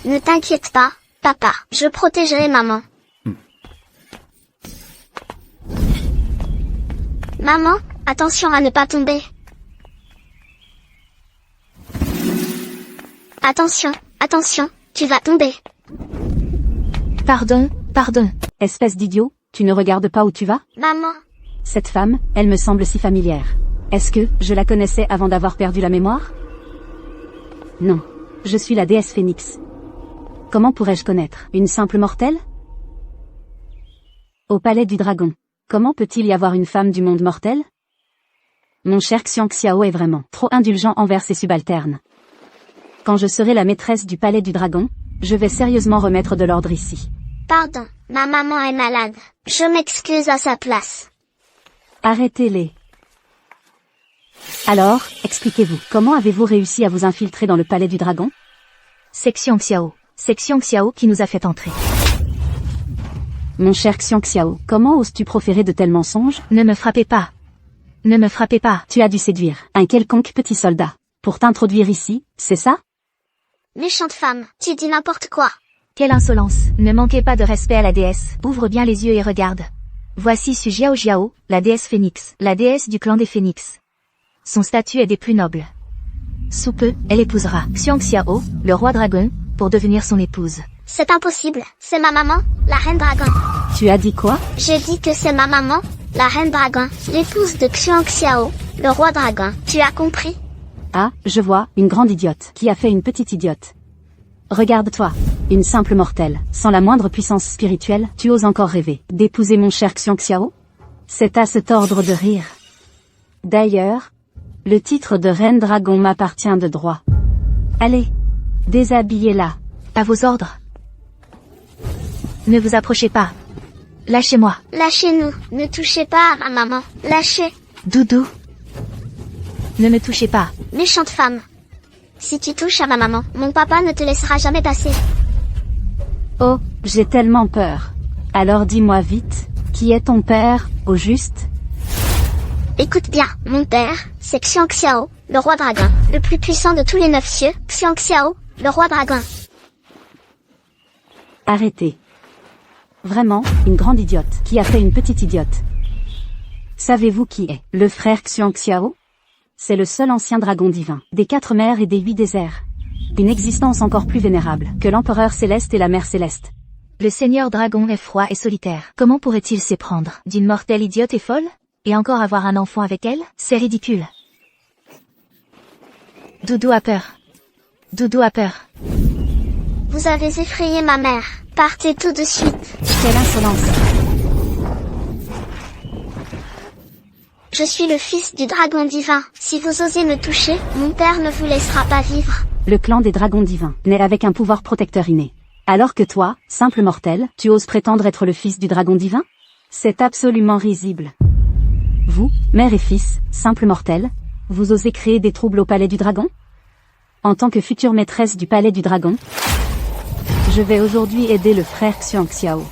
[SPEAKER 7] Ne t'inquiète pas, papa, je protégerai maman. Maman, attention à ne pas tomber. Attention, attention, tu vas tomber.
[SPEAKER 4] Pardon.
[SPEAKER 1] Espèce d'idiot, tu ne regardes pas où tu vas?
[SPEAKER 7] Maman,
[SPEAKER 1] Cette femme, elle me semble si familière. Est-ce que je la connaissais avant d'avoir perdu la mémoire? Non. Je suis la déesse Phénix. Comment pourrais-je connaître une simple mortelle? Au palais du dragon. Comment peut-il y avoir une femme du monde mortel? Mon cher Xiao est vraiment trop indulgent envers ses subalternes. Quand je serai la maîtresse du palais du dragon, je vais sérieusement remettre de l'ordre ici.
[SPEAKER 7] pardon, ma maman est malade. Je m'excuse à sa place.
[SPEAKER 1] Arrêtez-les. Alors, expliquez-vous, comment avez-vous réussi à vous infiltrer dans le palais du dragon?
[SPEAKER 4] Section Xiao. Section Xiao qui nous a fait entrer.
[SPEAKER 1] Mon cher Xiao, comment oses-tu proférer de tels mensonges?
[SPEAKER 4] Ne me frappez pas. Ne me frappez pas.
[SPEAKER 1] Tu as dû séduire un quelconque petit soldat pour t'introduire ici, c'est ça?
[SPEAKER 7] Méchante femme, tu dis n'importe quoi.
[SPEAKER 4] Quelle insolence. Ne manquez pas de respect à la déesse. Ouvre bien les yeux et regarde. Voici Su Jiao Jiao, la déesse phénix, la déesse du clan des phénix. Son statut est des plus nobles. Sous peu, elle épousera Xiang Xiao, le roi dragon, pour devenir son épouse.
[SPEAKER 7] C'est impossible, c'est ma maman, la reine dragon.
[SPEAKER 1] Tu as dit quoi?
[SPEAKER 7] J'ai dit que c'est ma maman, la reine dragon, l'épouse de Xiang Xiao, le roi dragon. Tu as compris?
[SPEAKER 1] Ah, je vois, une grande idiote qui a fait une petite idiote. Regarde-toi, une simple mortelle, sans la moindre puissance spirituelle, tu oses encore rêver d'épouser mon cher Xiang Xiao? C'est à se tordre de rire. D'ailleurs, le titre de reine dragon m'appartient de droit. Allez, déshabillez-la.
[SPEAKER 4] À vos ordres. Ne vous approchez pas. Lâchez-moi.
[SPEAKER 7] Lâchez-nous, ne touchez pas à ma maman. Lâchez.
[SPEAKER 4] Doudou. Ne me touchez pas.
[SPEAKER 7] Méchante femme. Si tu touches à ma maman, mon papa ne te laissera jamais passer.
[SPEAKER 1] Oh, j'ai tellement peur. Alors dis-moi vite, qui est ton père, au juste?
[SPEAKER 7] Écoute bien, mon père, c'est Xiang Xiao, le roi dragon, le plus puissant de tous les 9 cieux, Xiang Xiao, le roi dragon.
[SPEAKER 1] Arrêtez. Vraiment, une grande idiote qui a fait une petite idiote. Savez-vous qui est le frère Xiang Xiao? C'est le seul ancien dragon divin, des 4 mers et des 8 déserts. Une existence encore plus vénérable que l'empereur céleste et la mère céleste.
[SPEAKER 4] Le seigneur dragon est froid et solitaire. Comment pourrait-il s'éprendre d'une mortelle idiote et folle? Et encore avoir un enfant avec elle? C'est ridicule. Doudou a peur. Doudou a peur.
[SPEAKER 7] Vous avez effrayé ma mère. Partez tout de suite.
[SPEAKER 1] Quelle insolence!
[SPEAKER 7] Je suis le fils du dragon divin. Si vous osez me toucher, mon père ne vous laissera pas vivre.
[SPEAKER 1] Le clan des dragons divins, né avec un pouvoir protecteur inné. Alors que toi, simple mortel, tu oses prétendre être le fils du dragon divin? C'est absolument risible. Vous, mère et fils, simple mortel, vous osez créer des troubles au palais du dragon? En tant que future maîtresse du palais du dragon, je vais aujourd'hui aider le frère Xiang Xiao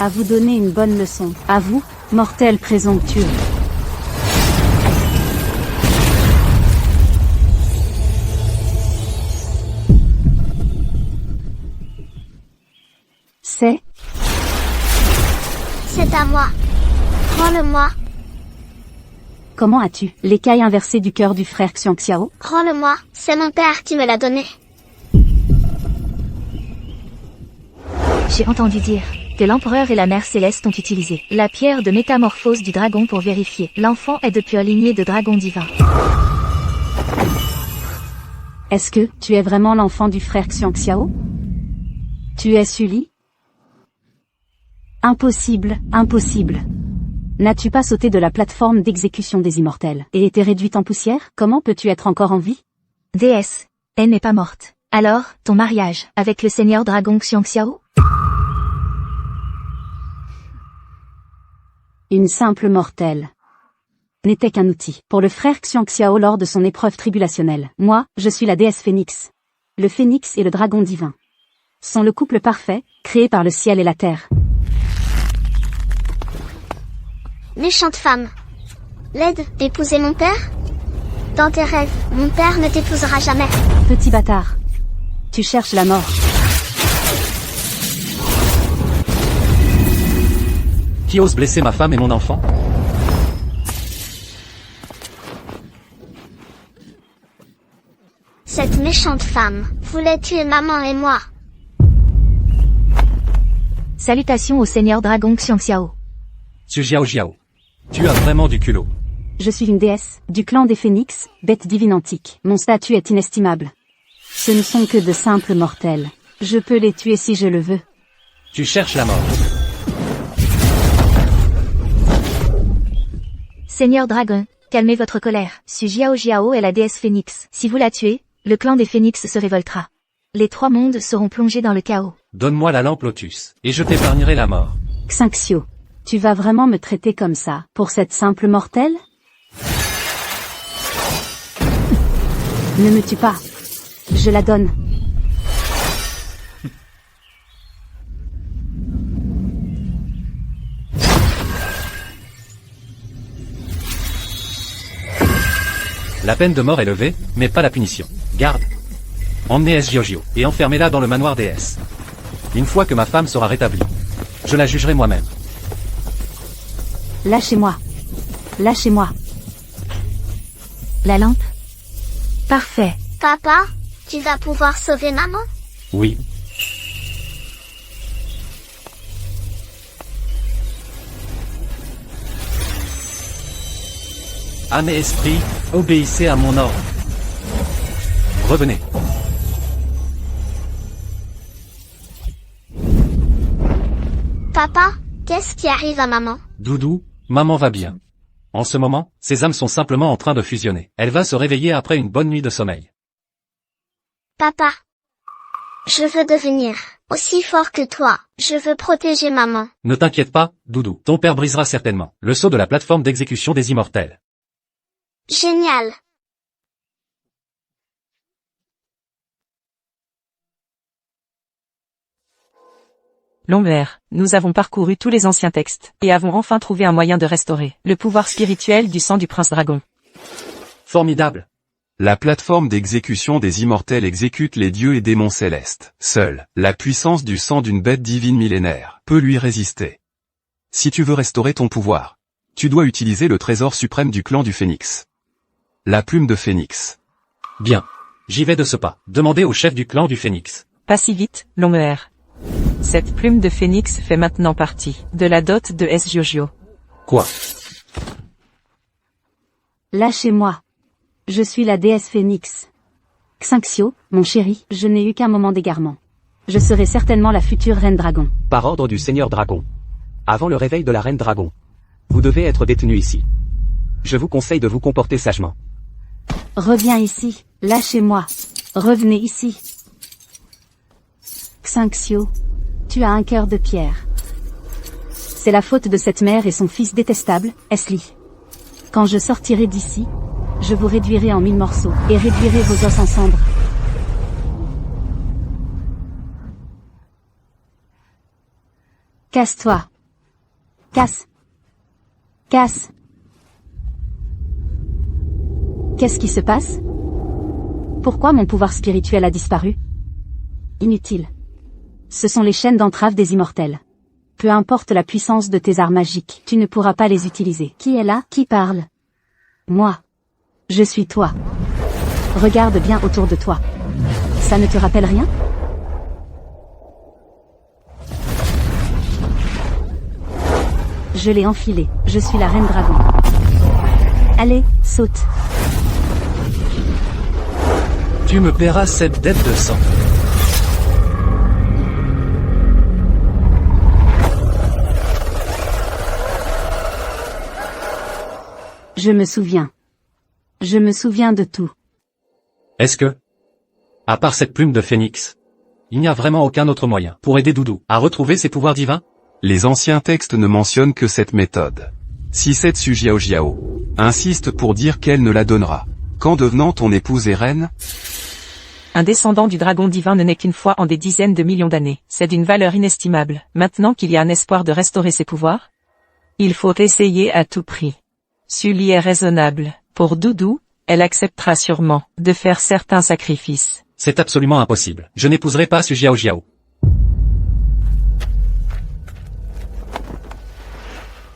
[SPEAKER 1] à vous donner une bonne leçon. À vous, mortel présomptueux.
[SPEAKER 7] C'est à moi. Rends-le-moi.
[SPEAKER 1] Comment as-tu l'écaille inversée du cœur du frère Xiang Xiao?
[SPEAKER 7] Rends-le-moi. C'est mon père qui me l'a donné.
[SPEAKER 4] J'ai entendu dire que l'empereur et la mère céleste ont utilisé la pierre de métamorphose du dragon pour vérifier. L'enfant est de pure lignée de dragon divin.
[SPEAKER 1] Est-ce que tu es vraiment l'enfant du frère Xiang Xiao? Tu es Sully? Impossible, impossible. N'as-tu pas sauté de la plateforme d'exécution des immortels et été réduite en poussière? Comment peux-tu être encore en vie?
[SPEAKER 4] Déesse, elle n'est pas morte. Alors, ton mariage avec le seigneur dragon Xiang Xiao?
[SPEAKER 1] Une simple mortelle n'était qu'un outil pour le frère Xiang Xiao lors de son épreuve tribulationnelle. Moi, je suis la déesse Phénix. Le Phénix et le dragon divin sont le couple parfait, créé par le ciel et la terre.
[SPEAKER 7] Méchante femme. L'aide d'épouser mon père? Dans tes rêves, mon père ne t'épousera jamais.
[SPEAKER 1] Petit bâtard. Tu cherches la mort.
[SPEAKER 6] Qui ose blesser ma femme et mon enfant?
[SPEAKER 7] Cette méchante femme voulait tuer maman et moi.
[SPEAKER 4] Salutations au seigneur dragon Xiang Xiao.
[SPEAKER 6] Su Jiao Jiao. Tu as vraiment du culot.
[SPEAKER 1] Je suis une déesse, du clan des phénix, bête divine antique. Mon statut est inestimable. Ce ne sont que de simples mortels. Je peux les tuer si je le veux.
[SPEAKER 6] Tu cherches la mort.
[SPEAKER 4] Seigneur dragon, calmez votre colère. Su Jiao Jiao est la déesse phénix. Si vous la tuez, le clan des phénix se révoltera. Les 3 mondes seront plongés dans le chaos.
[SPEAKER 6] Donne-moi la lampe Lotus, et je t'épargnerai la mort.
[SPEAKER 1] Xinxiu, Tu vas vraiment me traiter comme ça, pour cette simple mortelle? Ne me tue pas. Je la donne.
[SPEAKER 6] La peine de mort est levée, mais pas la punition. Garde. Emmenez Giorgio, et enfermez-la dans le manoir déesse. Une fois que ma femme sera rétablie, je la jugerai moi-même.
[SPEAKER 1] Lâchez-moi. Lâchez-moi.
[SPEAKER 4] La lampe? Parfait.
[SPEAKER 7] Papa, tu vas pouvoir sauver maman?
[SPEAKER 6] Oui. Âme et esprit, obéissez à mon ordre. Revenez.
[SPEAKER 7] Papa, qu'est-ce qui arrive à maman?
[SPEAKER 6] Doudou, maman va bien. En ce moment, ses âmes sont simplement en train de fusionner. Elle va se réveiller après une bonne nuit de sommeil.
[SPEAKER 7] Papa, je veux devenir aussi fort que toi. Je veux protéger maman.
[SPEAKER 6] Ne t'inquiète pas, Doudou. Ton père brisera certainement le sceau de la plateforme d'exécution des immortels.
[SPEAKER 7] Génial.
[SPEAKER 2] Lomber, nous avons parcouru tous les anciens textes, et avons enfin trouvé un moyen de restaurer le pouvoir spirituel du sang du prince dragon.
[SPEAKER 6] Formidable.
[SPEAKER 5] La plateforme d'exécution des immortels exécute les dieux et démons célestes. Seule, la puissance du sang d'une bête divine millénaire peut lui résister. Si tu veux restaurer ton pouvoir, tu dois utiliser le trésor suprême du clan du Phénix. La plume de Phénix.
[SPEAKER 6] Bien. J'y vais de ce pas. Demandez au chef du clan du Phénix.
[SPEAKER 2] Pas si vite, Lomber. Cette plume de phénix fait maintenant partie de la dot de Giorgio.
[SPEAKER 6] Quoi?
[SPEAKER 1] Lâchez-moi. Je suis la déesse Phénix. Xinxio, mon chéri, je n'ai eu qu'un moment d'égarement. Je serai certainement la future reine dragon.
[SPEAKER 3] Par ordre du Seigneur Dragon. Avant le réveil de la Reine Dragon. Vous devez être détenu ici. Je vous conseille de vous comporter sagement.
[SPEAKER 1] Reviens ici, lâchez-moi. Revenez ici. Xinxio, tu as un cœur de pierre. C'est la faute de cette mère et son fils détestable, Esli. Quand je sortirai d'ici, je vous réduirai en 1000 morceaux, et réduirai vos os en cendres. Casse-toi. Casse. Casse. Qu'est-ce qui se passe? Pourquoi mon pouvoir spirituel a disparu? Inutile. Ce sont les chaînes d'entrave des immortels. Peu importe la puissance de tes arts magiques, tu ne pourras pas les utiliser. Qui est là? Qui parle? Moi. Je suis toi. Regarde bien autour de toi. Ça ne te rappelle rien? Je l'ai enfilé. Je suis la reine dragon. Allez, saute.
[SPEAKER 6] Tu me paieras cette dette de sang.
[SPEAKER 1] Je me souviens. Je me souviens de tout.
[SPEAKER 6] Est-ce que, à part cette plume de phénix, il n'y a vraiment aucun autre moyen pour aider Doudou à retrouver ses pouvoirs divins?
[SPEAKER 5] Les anciens textes ne mentionnent que cette méthode. Si Setsu Jiao insiste pour dire qu'elle ne la donnera qu'en devenant ton épouse et reine.
[SPEAKER 2] Un descendant du dragon divin ne naît qu'une fois en des dizaines de millions d'années. C'est d'une valeur inestimable. Maintenant qu'il y a un espoir de restaurer ses pouvoirs, il faut essayer à tout prix. Sully est raisonnable. Pour Doudou, elle acceptera sûrement de faire certains sacrifices.
[SPEAKER 6] C'est absolument impossible. Je n'épouserai pas Su Jiao.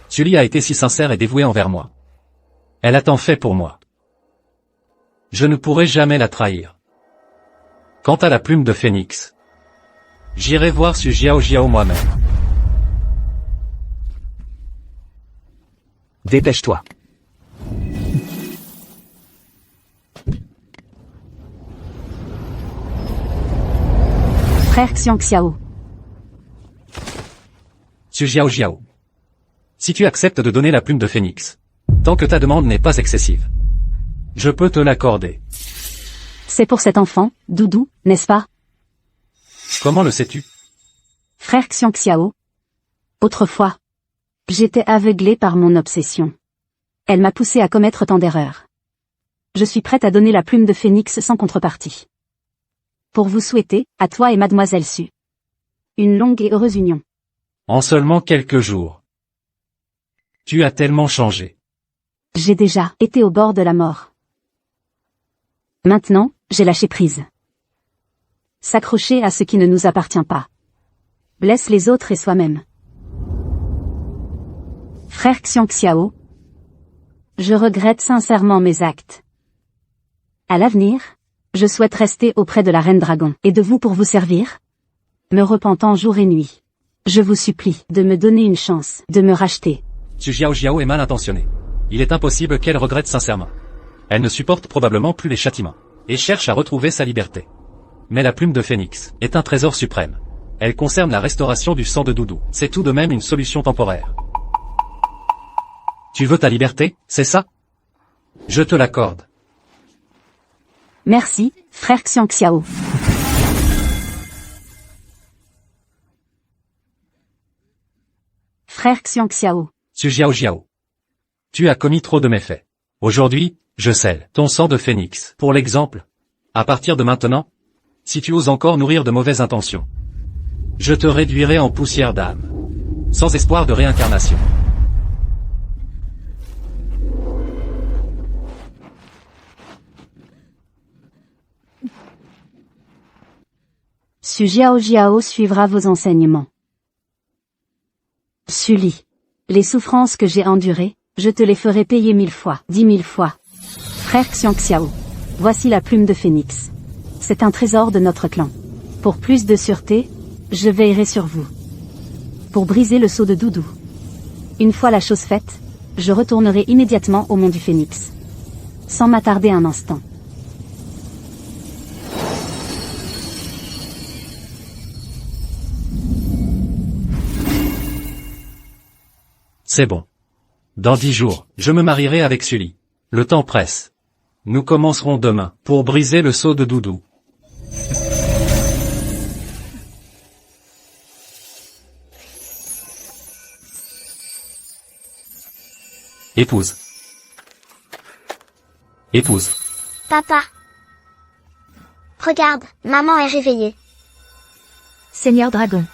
[SPEAKER 6] Sully a été si sincère et dévouée envers moi. Elle a tant fait pour moi. Je ne pourrai jamais la trahir. Quant à la plume de phénix, j'irai voir Su Jiao moi-même.
[SPEAKER 3] Dépêche-toi.
[SPEAKER 1] Frère Xiangxiao.
[SPEAKER 6] Su Jiao. Si tu acceptes de donner la plume de phénix, tant que ta demande n'est pas excessive, je peux te l'accorder.
[SPEAKER 1] C'est pour cet enfant, Doudou, n'est-ce pas?
[SPEAKER 6] Comment le sais-tu?
[SPEAKER 1] Frère Xiangxiao. Autrefois. J'étais aveuglée par mon obsession. Elle m'a poussée à commettre tant d'erreurs. Je suis prête à donner la plume de phénix sans contrepartie. Pour vous souhaiter, à toi et mademoiselle Su, une longue et heureuse union.
[SPEAKER 6] En seulement quelques jours. Tu as tellement changé.
[SPEAKER 1] J'ai déjà été au bord de la mort. Maintenant, j'ai lâché prise. S'accrocher à ce qui ne nous appartient pas blesse les autres et soi-même. Frère Xiangxiao, je regrette sincèrement mes actes. À l'avenir, je souhaite rester auprès de la Reine Dragon et de vous pour vous servir, me repentant jour et nuit. Je vous supplie de me donner une chance, de me racheter.
[SPEAKER 6] Su Xiao est mal intentionnée. Il est impossible qu'elle regrette sincèrement. Elle ne supporte probablement plus les châtiments, et cherche à retrouver sa liberté. Mais la plume de phénix est un trésor suprême. Elle concerne la restauration du sang de Doudou. C'est tout de même une solution temporaire. Tu veux ta liberté, c'est ça? Je te l'accorde.
[SPEAKER 1] Merci, frère Xiangxiao. Frère Xiangxiao.
[SPEAKER 6] Su Xiao. Tu as commis trop de méfaits. Aujourd'hui, je scelle ton sang de phénix. Pour l'exemple, à partir de maintenant, si tu oses encore nourrir de mauvaises intentions, je te réduirai en poussière d'âme, sans espoir de réincarnation.
[SPEAKER 1] Su Xiao suivra vos enseignements. Sully, les souffrances que j'ai endurées, je te les ferai payer 1000 fois, 10 000 fois. Frère Xiangxiao, voici la plume de phénix. C'est un trésor de notre clan. Pour plus de sûreté, je veillerai sur vous. Pour briser le sceau de Doudou. Une fois la chose faite, je retournerai immédiatement au mont du Phénix. Sans m'attarder un instant.
[SPEAKER 6] C'est bon. Dans 10 jours, je me marierai avec Sully. Le temps presse. Nous commencerons demain, pour briser le sceau de Doudou. Épouse. Épouse.
[SPEAKER 7] Papa. Regarde, maman est réveillée.
[SPEAKER 4] Seigneur Dragon.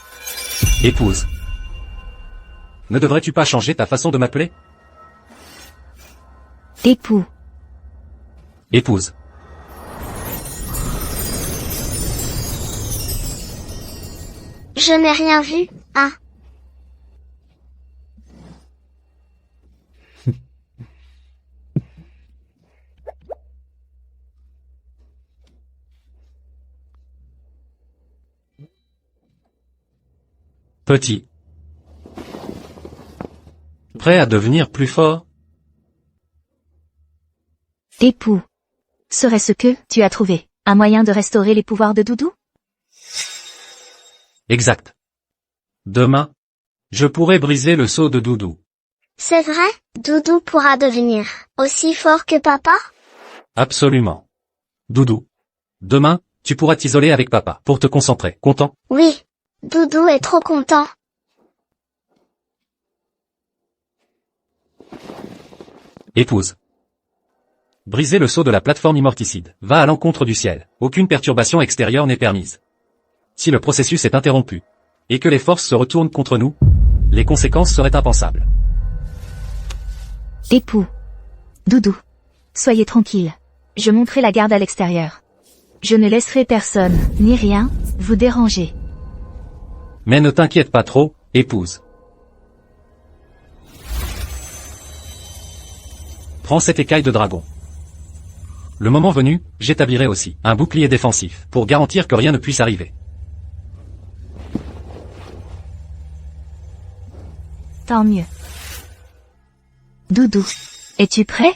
[SPEAKER 6] Épouse. Ne devrais-tu pas changer ta façon de m'appeler?
[SPEAKER 4] Époux.
[SPEAKER 6] Épouse.
[SPEAKER 7] Je n'ai rien vu, hein.
[SPEAKER 6] Petit. Prêt à devenir plus fort?
[SPEAKER 4] Époux. Serait-ce que tu as trouvé un moyen de restaurer les pouvoirs de Doudou?
[SPEAKER 6] Exact. Demain, je pourrai briser le sceau de Doudou.
[SPEAKER 7] C'est vrai, Doudou pourra devenir aussi fort que papa?
[SPEAKER 6] Absolument. Doudou. Demain, tu pourras t'isoler avec papa pour te concentrer. Content?
[SPEAKER 7] Oui. Doudou est trop content.
[SPEAKER 6] Épouse. Briser le sceau de la plateforme immorticide va à l'encontre du ciel. Aucune perturbation extérieure n'est permise. Si le processus est interrompu, et que les forces se retournent contre nous, les conséquences seraient impensables.
[SPEAKER 4] Époux. Doudou. Soyez tranquille. Je monterai la garde à l'extérieur. Je ne laisserai personne, ni rien, vous déranger.
[SPEAKER 6] Mais ne t'inquiète pas trop, épouse. Prends cette écaille de dragon. Le moment venu, j'établirai aussi un bouclier défensif pour garantir que rien ne puisse arriver.
[SPEAKER 4] Tant mieux. Doudou. Es-tu prêt?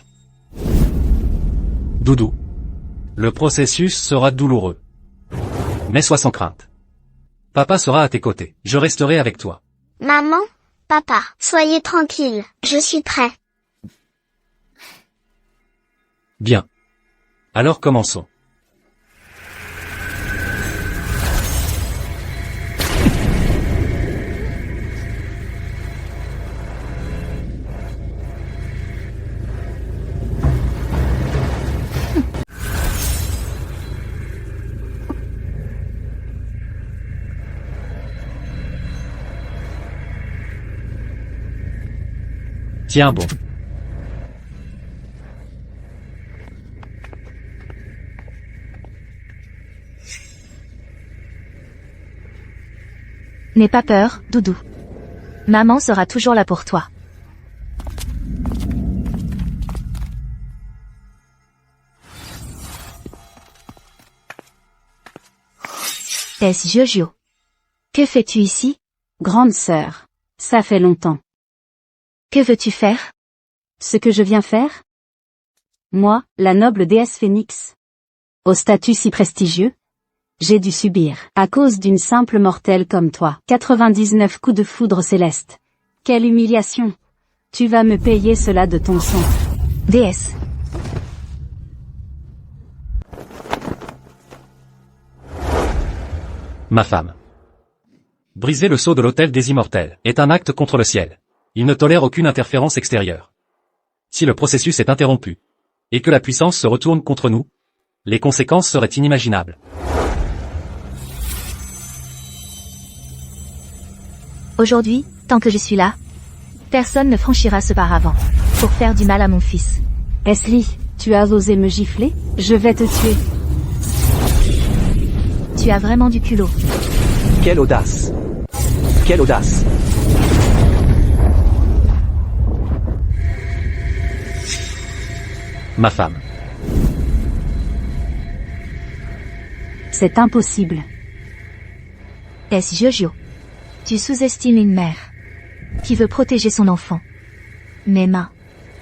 [SPEAKER 6] Doudou. Le processus sera douloureux. Mais sois sans crainte. Papa sera à tes côtés. Je resterai avec toi.
[SPEAKER 7] Maman, papa, soyez tranquilles, je suis prêt.
[SPEAKER 6] Bien. Alors commençons. Tiens bon.
[SPEAKER 4] N'aie pas peur, Doudou. Maman sera toujours là pour toi. Est-ce Jojo? Que fais-tu ici?
[SPEAKER 1] Grande sœur. Ça fait longtemps.
[SPEAKER 4] Que veux-tu faire?
[SPEAKER 1] Ce que je viens faire? Moi, la noble déesse Phénix. Au statut si prestigieux? J'ai dû subir, à cause d'une simple mortelle comme toi, 99 coups de foudre céleste. Quelle humiliation! Tu vas me payer cela de ton sang.
[SPEAKER 4] Déesse.
[SPEAKER 6] Ma femme. Briser le sceau de l'autel des immortels est un acte contre le ciel. Il ne tolère aucune interférence extérieure. Si le processus est interrompu, et que la puissance se retourne contre nous, les conséquences seraient inimaginables.
[SPEAKER 4] Aujourd'hui, tant que je suis là, personne ne franchira ce paravent pour faire du mal à mon fils.
[SPEAKER 1] Esli, tu as osé me gifler? Je vais te tuer.
[SPEAKER 4] Tu as vraiment du culot.
[SPEAKER 3] Quelle audace! Quelle audace!
[SPEAKER 6] Ma femme.
[SPEAKER 1] C'est impossible.
[SPEAKER 4] Est-ce Jojo? Tu sous-estimes une mère qui veut protéger son enfant. Mes mains,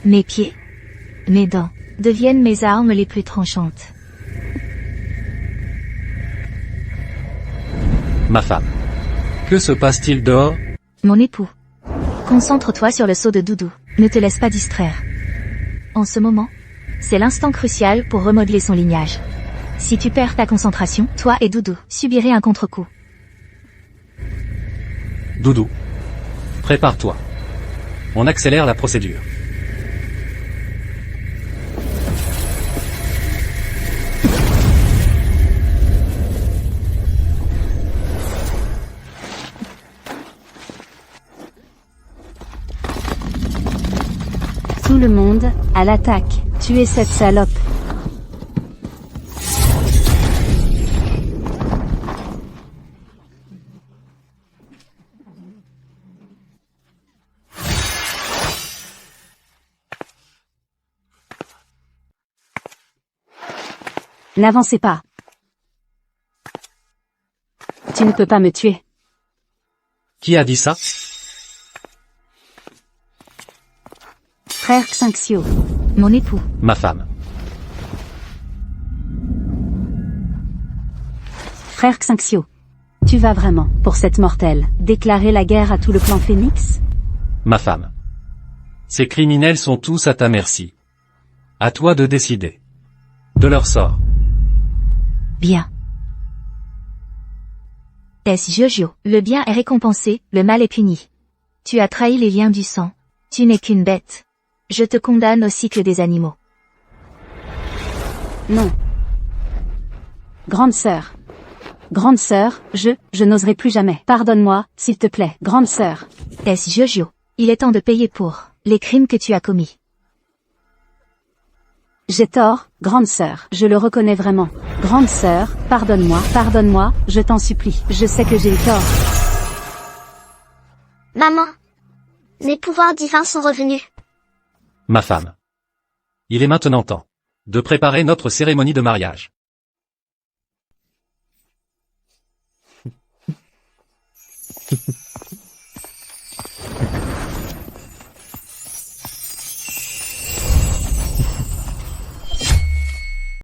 [SPEAKER 4] mes pieds, mes dents deviennent mes armes les plus tranchantes.
[SPEAKER 6] Ma femme. Que se passe-t-il dehors?
[SPEAKER 4] Mon époux. Concentre-toi sur le seau de Doudou. Ne te laisse pas distraire. En ce moment, c'est l'instant crucial pour remodeler son lignage. Si tu perds ta concentration, toi et Doudou subirez un contre-coup.
[SPEAKER 6] Doudou. Prépare-toi. On accélère la procédure.
[SPEAKER 1] Tout le monde, à l'attaque, tuez cette salope. N'avancez pas. Tu ne peux pas me tuer.
[SPEAKER 6] Qui a dit ça?
[SPEAKER 1] Frère Xinxio.
[SPEAKER 4] Mon époux.
[SPEAKER 6] Ma femme.
[SPEAKER 1] Frère Xinxio. Tu vas vraiment, pour cette mortelle, déclarer la guerre à tout le clan Phénix?
[SPEAKER 6] Ma femme. Ces criminels sont tous à ta merci. À toi de décider de leur sort.
[SPEAKER 4] Bien. Est-ce Jojo? Le bien est récompensé, le mal est puni. Tu as trahi les liens du sang. Tu n'es qu'une bête. Je te condamne au cycle des animaux.
[SPEAKER 1] Non. Grande sœur. Grande sœur, je n'oserai plus jamais. Pardonne-moi, s'il te plaît. Grande sœur.
[SPEAKER 4] Est-ce Jojo? Il est temps de payer pour les crimes que tu as commis.
[SPEAKER 1] J'ai tort, grande sœur. Je le reconnais vraiment. Grande sœur, pardonne-moi, je t'en supplie. Je sais que j'ai eu tort.
[SPEAKER 7] Maman. Mes pouvoirs divins sont revenus.
[SPEAKER 6] Ma femme. Il est maintenant temps de préparer notre cérémonie de mariage.